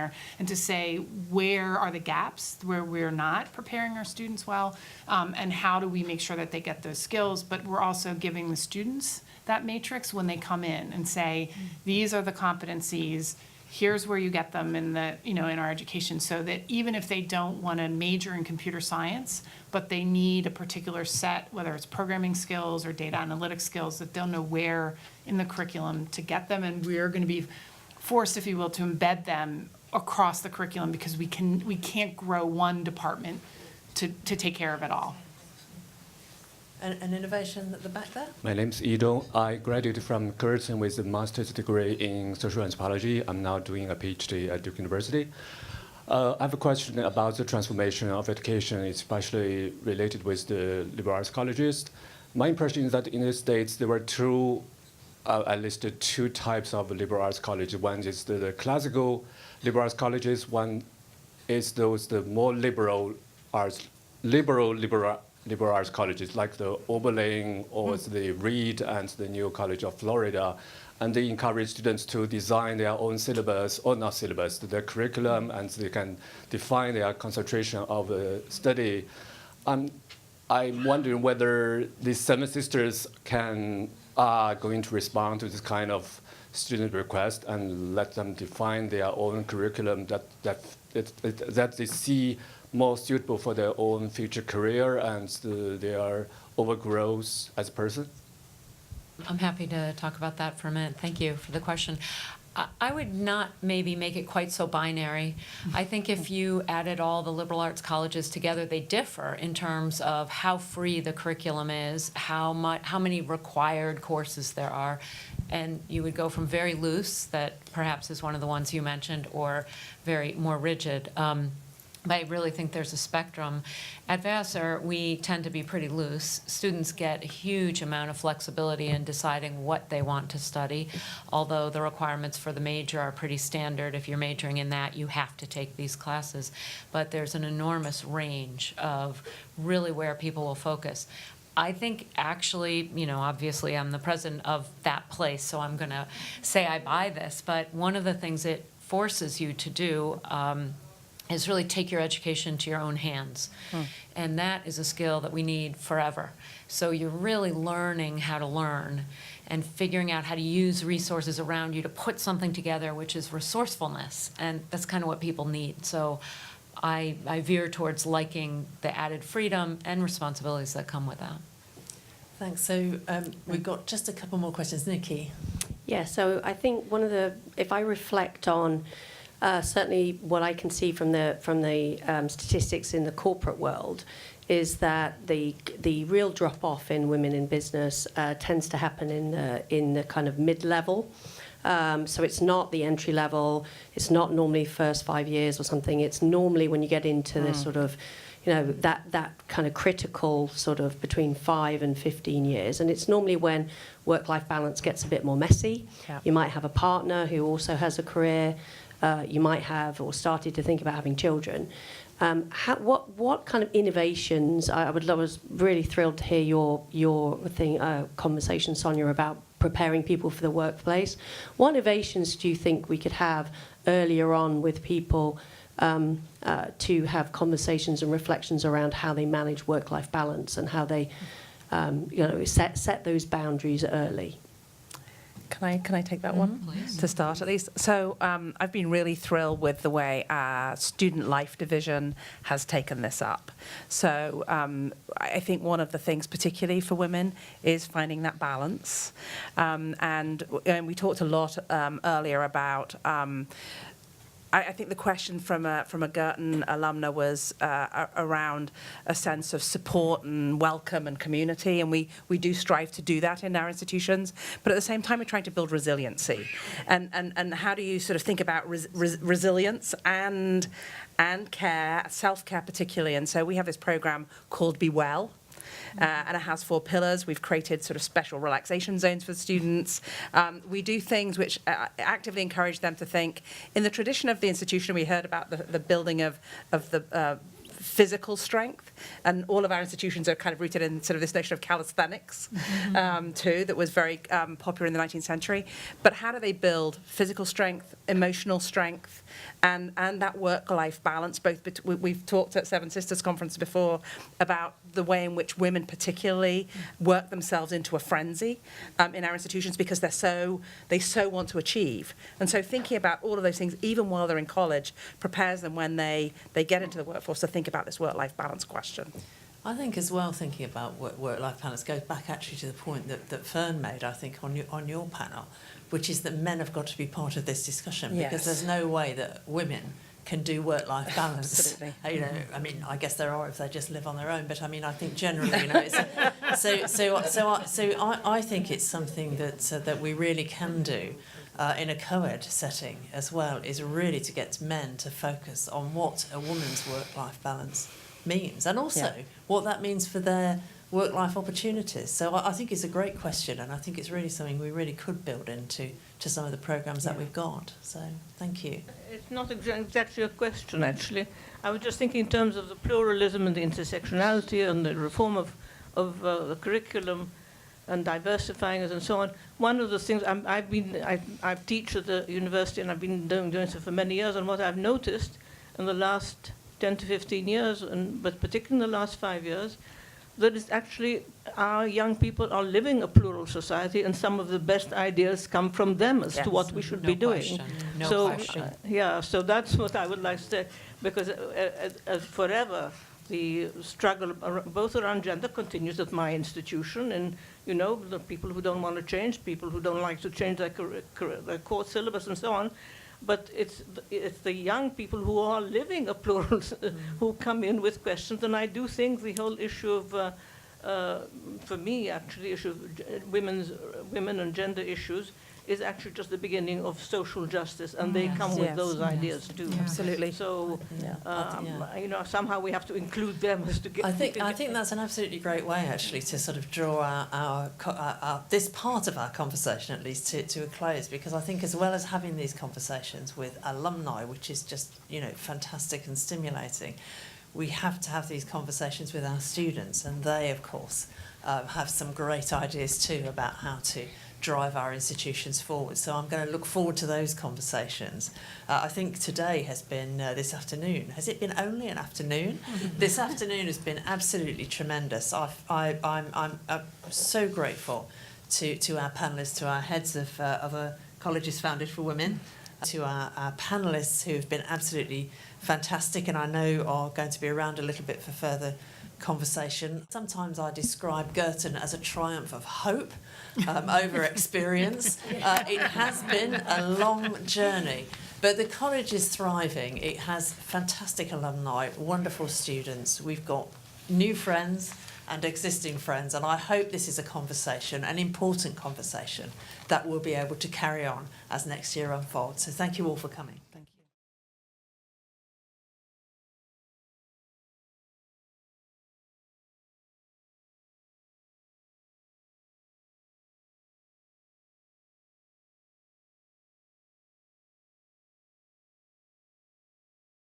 to say where are the gaps where we're not preparing our students well, and how do we make sure that they get those skills, but we're also giving the students that matrix when they come in and say, these are the competencies, here's where you get them in our education, so that even if they don't want to major in computer science, but they need a particular set, whether it's programming skills or data analytics skills, that they'll know where in the curriculum to get them. And we're going to be forced, if you will, to embed them across the curriculum, because we can't grow one department to take care of it all. An innovation at the back there? My name's Ido. I graduated from Girton with a master's degree in social anthropology. I'm now doing a PhD at Duke University. I have a question about the transformation of education, especially related with the liberal arts colleges. My impression is that in the States there were I listed two types of liberal arts colleges. One is the classical liberal arts colleges. One is the more liberal arts colleges, like the Oberlin or the Reed and the New College of Florida. and they encourage students to design their own syllabus, or not syllabus, their curriculum, and they can define their concentration of study. I'm wondering whether these Seven Sisters are going to respond to this kind of student request and let them define their own curriculum that they see more suitable for their own future career and their overgrowth as a person? I'm happy to talk about that for a minute. Thank you for the question. I would not maybe make it quite so binary. I think if you added all the liberal arts colleges together, they differ in terms of how free the curriculum is, how many required courses there are, and you would go from very loose, that perhaps is one of the ones you mentioned, or more rigid. But I really think there's a spectrum. At Vassar, we tend to be pretty loose. Students get a huge amount of flexibility in deciding what they want to study, although the requirements for the major are pretty standard. If you're majoring in that, you have to take these classes. But there's an enormous range of really where people will focus. I think actually, obviously I'm the president of that place, so I'm going to say I buy this, but one of the things it forces you to do is really take your education to your own hands. And that is a skill that we need forever. So you're really learning how to learn and figuring out how to use resources around you to put something together, which is resourcefulness. And that's kind of what people need. So I veer towards liking the added freedom and responsibilities that come with that. Thanks. So we've got just a couple more questions. Nikki? Yeah, so I think if I reflect on certainly what I can see from the statistics in the corporate world, is that the real drop-off in women in business tends to happen in the kind of mid-level. So it's not the entry level, it's not normally first 5 years or something, it's normally when you get into the sort of, that kind of critical sort of between 5 and 15 years. And it's normally when work-life balance gets a bit more messy. Yeah. You might have a partner who also has a career. You might have or started to think about having children. What kind of innovations? I was really thrilled to hear your conversation, Sonya, about preparing people for the workplace. What innovations do you think we could have earlier on with people to have conversations and reflections around how they manage work-life balance and how they set those boundaries early? Can I take that one? Please. To start at least? So I've been really thrilled with the way our Student Life Division has taken this up. So I think one of the things, particularly for women, is finding that balance. And we talked a lot earlier about I think the question from a Girton alumna was around a sense of support and welcome and community, and we do strive to do that in our institutions. But at the same time, we're trying to build resiliency, and how do you sort of think about resilience and care, self-care particularly. And so we have this program called Be Well. And it has 4 pillars. We've created sort of special relaxation zones for students. We do things which actively encourage them to think. In the tradition of the institution, we heard about the building of the physical strength, and all of our institutions are kind of rooted in sort of this notion of calisthenics, too, that was very popular in the 19th century. But how do they build physical strength, emotional strength, and that work-life balance? We've talked at Seven Sisters Conference before about the way in which women particularly work themselves into a frenzy in our institutions because they so want to achieve. And so thinking about all of those things, even while they're in college, prepares them when they get into the workforce to think about this work-life balance question. I think as well, thinking about work-life balance goes back actually to the point that Fern made, I think, on your panel, which is that men have got to be part of this discussion, because there's no way that women can do work-life balance. Absolutely. I mean, I guess there are if they just live on their own, but I mean, I think generally, it's I think it's something that we really can do in a co-ed setting as well, is really to get men to focus on what a woman's work-life balance means, and also what that means for their work-life opportunities. So I think it's a great question, and I think it's really something we really could build into some of the programmes that we've got. So thank you. It's not exactly a question, actually. I was just thinking in terms of the pluralism and the intersectionality and the reform of the curriculum. and diversifying us and so on. One of the things I've teach at the university, and I've been doing so for many years, and what I've noticed in the last 10 to 15 years, but particularly in the last 5 years, that is actually our young people are living a plural society, and some of the best ideas come from them as to what we should be doing. No question. So that's what I would like to say, because forever the struggle both around gender continues at my institution, and the people who don't want to change, people who don't like to change their course syllabus and so on. But it's the young people who are living a plural, who come in with questions. And I do think the whole issue of, for me, actually, issue of women and gender issues is actually just the beginning of social justice, and they come with those ideas too. Absolutely. So, somehow we have to include them as to get. I think that's an absolutely great way, actually, to sort of draw our this part of our conversation, at least, to a close, because I think as well as having these conversations with alumni, which is just fantastic and stimulating, we have to have these conversations with our students, and they, of course, have some great ideas too about how to drive our institutions forward. So I'm going to look forward to those conversations. I think today has been, this afternoon, has it been only an afternoon? This afternoon has been absolutely tremendous. I'm so grateful to our panellists, to our heads of colleges founded for women, to our panellists who have been absolutely fantastic, and I know are going to be around a little bit for further conversation. Sometimes I describe Girton as a triumph of hope over experience. It has been a long journey, but the college is thriving. It has fantastic alumni, wonderful students. We've got new friends and existing friends, and I hope this is a conversation, an important conversation, that we'll be able to carry on as next year unfolds. So thank you all for coming.